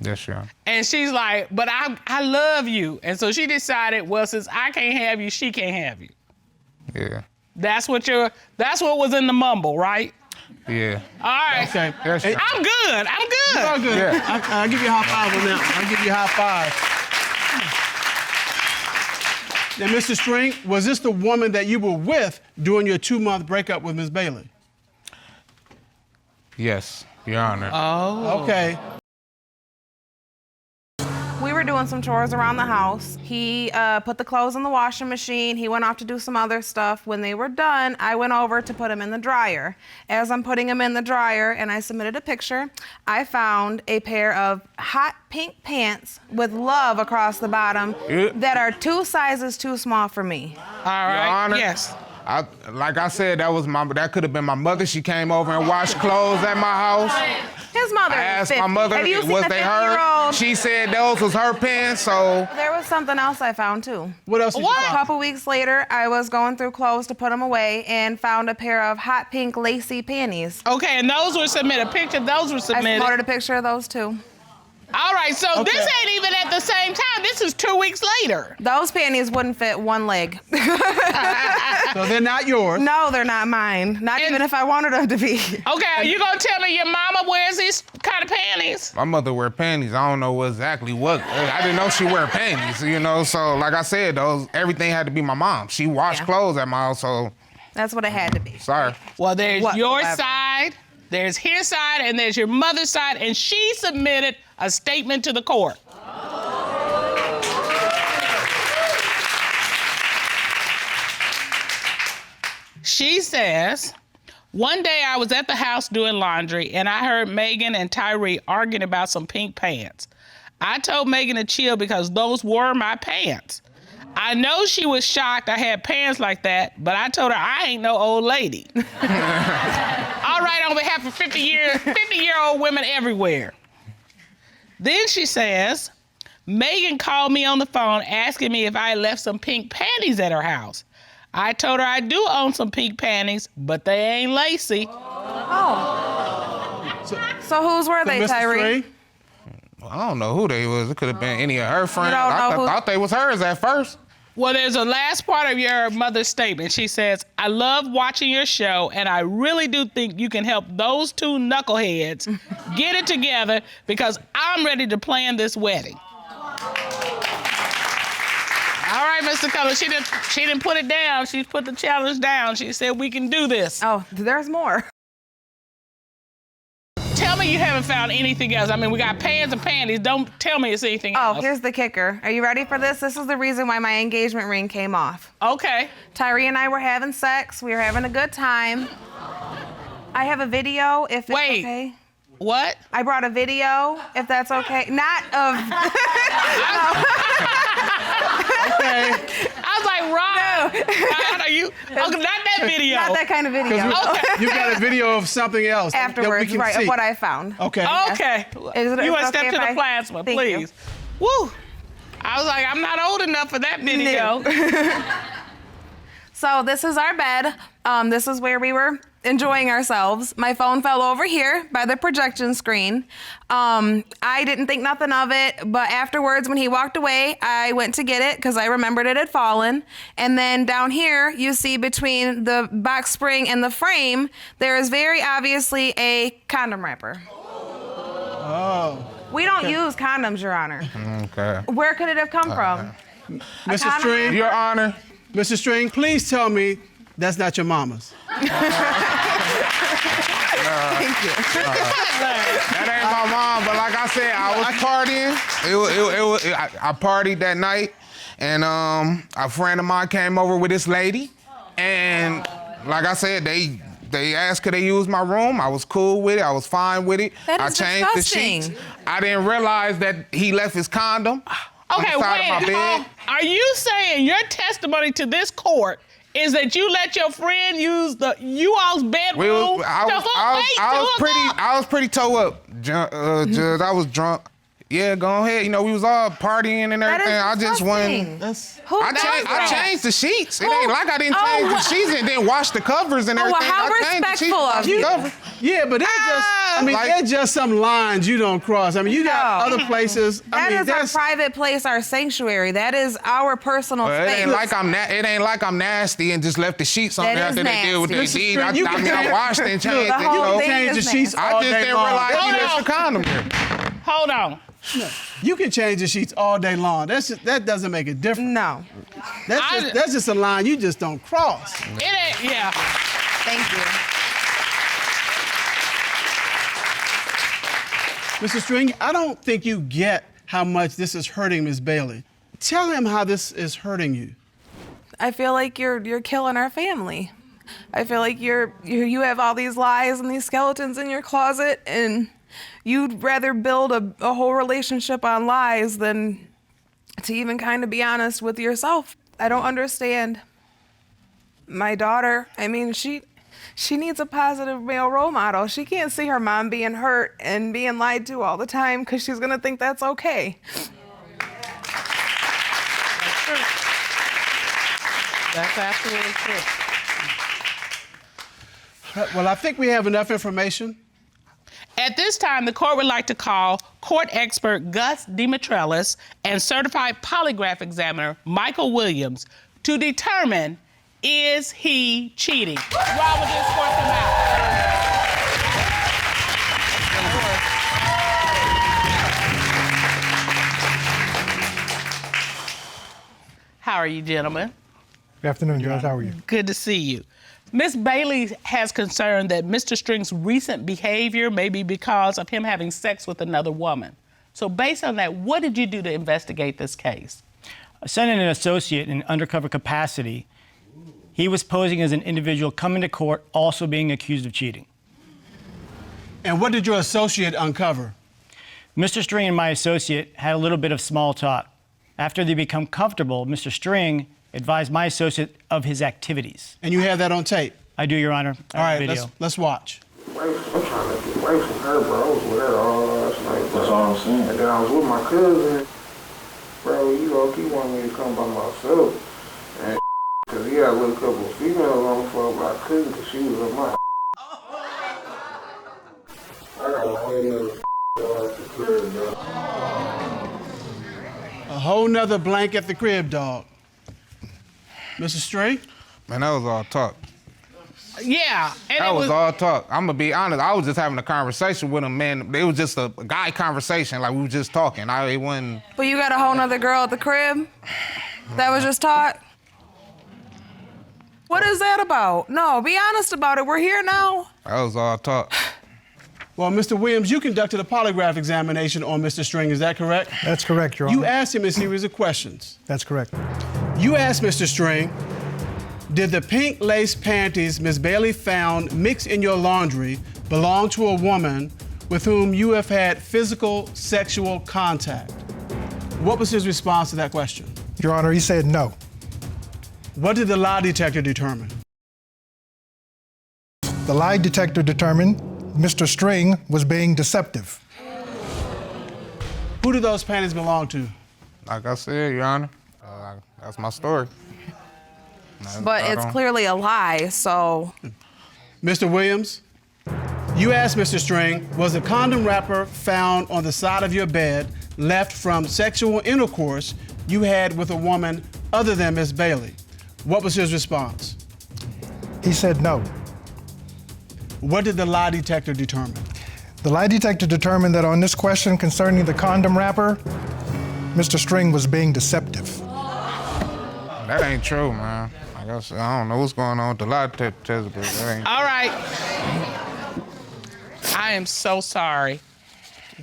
Yes, yeah. And she's like, but I love you. And so she decided, well, since I can't have you, she can't have you. Yeah. That's what was in the mumble, right? Yeah. All right. Okay. Yes, I'm good. You are good. Yeah. I'll give you a high five on that one. I'll give you a high five. Now, Mr. String, was this the woman that you were with during your 2-month breakup with Ms. Bailey? Yes, Your Honor. Oh. Okay. We were doing some chores around the house. He put the clothes in the washing machine. He went off to do some other stuff. When they were done, I went over to put them in the dryer. As I'm putting them in the dryer and I submitted a picture, I found a pair of hot pink pants with love across the bottom that are 2 sizes too small for me. All right. Your Honor, Yes. Like I said, that could have been my mother. She came over and washed clothes at my house. His mother I is asked 50. my mother, Have you seen was the they 50-year-old? her? She said those was her pants, so. There was something else I found too. What else did you A find? couple weeks later, I was going through clothes to put them away and found a pair of hot pink lacy panties. Okay, and those were submitted. A picture of those were I submitted. promoted a picture of those too. All right, so Okay. this ain't even at the same time. This is 2 weeks later. Those panties wouldn't fit one leg. So they're not yours. No, they're not mine. Not even if I wanted them to be. Okay, are you gonna tell me your mama wears these kind of panties? My mother wear panties. I don't know exactly what. I didn't know she wear panties, you know. So like I said, everything had to be my mom. She washed clothes at my house, so. That's what it had to be. Sorry. Well, there's Whatever. your side, there's his side, and there's your mother's side, and she submitted a statement to the court. She says, one day I was at the house doing laundry and I heard Megan and Tyree arguing about some pink pants. I told Megan to chill because those were my pants. I know she was shocked I had pants like that, but I told her I ain't no old lady. All right, on behalf of 50-year-old women everywhere. Then she says, Megan called me on the phone asking me if I had left some pink panties at her house. I told her I do own some pink panties, but they ain't lacy. Oh. So whose were they, Mr. Tyree? String? I don't know who they was. It could have been any of her friends. don't know I who- thought they was hers at first. Well, there's a last part of your mother's statement. She says, I love watching your show, and I really do think you can help those two knuckleheads get it together because I'm ready to plan this wedding. All right, Mr. Cologne, she didn't put it down. She put the challenge down. She said, we can do this. Oh, there's more. Tell me you haven't found anything else. I mean, we got pants and panties. Don't tell me it's anything else. Oh, here's the kicker. Are you ready for this? This is the reason why my engagement ring came off. Okay. Tyree and I were having sex. We were having a good time. I have a video, if it's okay. What? I brought a video, if that's okay. Not of... Okay. I was like, Rod, are you? Oh, not that video. Not that kind of video. You got a video of something else that we Afterwards, can right, see. of what I found. Okay. Okay. Is it You want to okay step to if the I- plasma, Thank you. please. Woo. I was like, I'm not old enough for that video. So this is our bed. This is where we were enjoying ourselves. My phone fell over here by the projection screen. I didn't think nothing of it, but afterwards when he walked away, I went to get it because I remembered it had fallen. And then down here, you see between the box spring and the frame, there is very obviously a condom wrapper. Oh. We don't use condoms, Your Honor. Okay. Where could it have come from? Mr. String. Your Honor. Mr. String, please tell me that's not your mama's. Thank you. That ain't my mom, but like I said, I was partying. I partied that night, and a friend of mine came over with this lady, and like I said, they asked could they use my room. I was cool with it. I was fine with it. That I is changed disgusting. the sheets. I didn't realize that he left his condom on Okay, the side of my wait. bed. Are you saying your testimony to this court is that you let your friend use you all's bedroom I was pretty toe up, Judge. I was drunk. Yeah, go ahead. You know, we was all partying and everything. I just went. I changed the sheets. It ain't like I didn't change the sheets and then wash the covers and everything. how I changed the sheets, respectful of washed the you. covers. Yeah, but there's just some lines you don't cross. I mean, you got other places. That is our private place, our sanctuary. That is our personal Well, it space. ain't like I'm nasty and just left the sheets on That there is after they did what they nasty. did. I washed and changed it. The whole You know. thing change is the sheets I all just day didn't long. realize he Hold left on. the condom there. Hold on. No, you can change the sheets all day long. That doesn't make a difference. No. That's just a line you just don't cross. It ain't, yeah. Thank you. Mr. String, I don't think you get how much this is hurting Ms. Bailey. Tell him how this is hurting you. I feel like you're killing our family. I feel like you have all these lies and these skeletons in your closet, and you'd rather build a whole relationship on lies than to even kind of be honest with yourself. I don't understand. My daughter, I mean, she needs a positive male role model. She can't see her mom being hurt and being lied to all the time because she's gonna think that's okay. That's true. That's absolutely true. Well, I think we have enough information. At this time, the court would like to call court expert Gus Demetrelis and certified polygraph examiner Michael Williams to determine, is he cheating? Rob will just escort them out. How are you, gentlemen? Good afternoon, Judge. How are you? Good to see you. Ms. Bailey has concern that Mr. String's recent behavior may be because of him having sex with another woman. So based on that, what did you do to investigate this case? I sent in an associate in undercover capacity. He was posing as an individual coming to court, also being accused of cheating. And what did your associate uncover? Mr. String and my associate had a little bit of small talk. After they become comfortable, Mr. String advised my associate of his activities. And you have that on tape? I do, Your Honor. All right, let's watch. I'm trying to get away from her, bro. I was with her all last night, bro. That's all I'm saying. And then I was with my cousin. Bro, you know, he wanted me to come by myself. And because he had a little couple of females on the phone, but I couldn't because she was on my I got a whole nother at the crib, bro. A whole nother blank at the crib, dog. Mr. String? Man, that was all talk. Yeah. And that was all talk. I'm gonna be honest. I was just having a conversation with him, man. It was just a guy conversation, like we were just talking. It wasn't. But you got a whole nother girl at the crib? That was just talk? What is that about? No, be honest about it. We're here now. That was all talk. Well, Mr. Williams, you conducted a polygraph examination on Mr. String, is that correct? That's correct, Your Honor. You asked him a series of questions. That's correct. You asked Mr. String, did the pink lace panties Ms. Bailey found mixed in your laundry belong to a woman with whom you have had physical sexual contact? What was his response to that question? Your Honor, he said no. What did the lie detector determine? The lie detector determined Mr. String was being deceptive. Who do those panties belong to? Like I said, Your Honor, that's my story. But it's clearly a lie, so. Mr. Williams, you asked Mr. String, was a condom wrapper found on the side of your bed left from sexual intercourse you had with a woman other than Ms. Bailey? What was his response? He said no. What did the lie detector determine? The lie detector determined that on this question concerning the condom wrapper, Mr. String was being deceptive. That ain't true, man. I don't know what's going on with the lie detector, but that ain't. All right. I am so sorry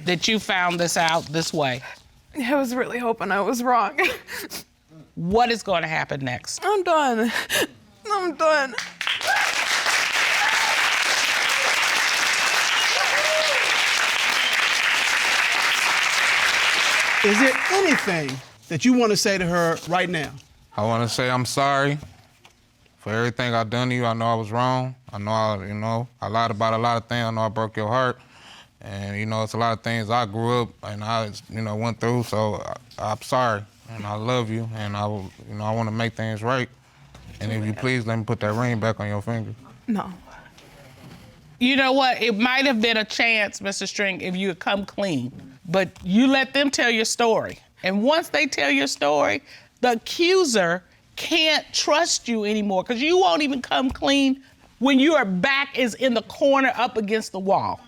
that you found this out this way. I was really hoping I was wrong. What is going to happen next? I'm done. I'm done. Is there anything that you want to say to her right now? I want to say I'm sorry for everything I've done to you. I know I was wrong. I know I lied about a lot of things. I know I broke your heart. And, it's a lot of things I grew up and I, went through. So I'm sorry. And I love you. And I want to make things right. And if you please, let me put that ring back on your finger. No. You know what? It might have been a chance, Mr. String, if you had come clean. But you let them tell your story. And once they tell your story, the accuser can't trust you anymore because you won't even come clean when your back is in the corner up against the wall.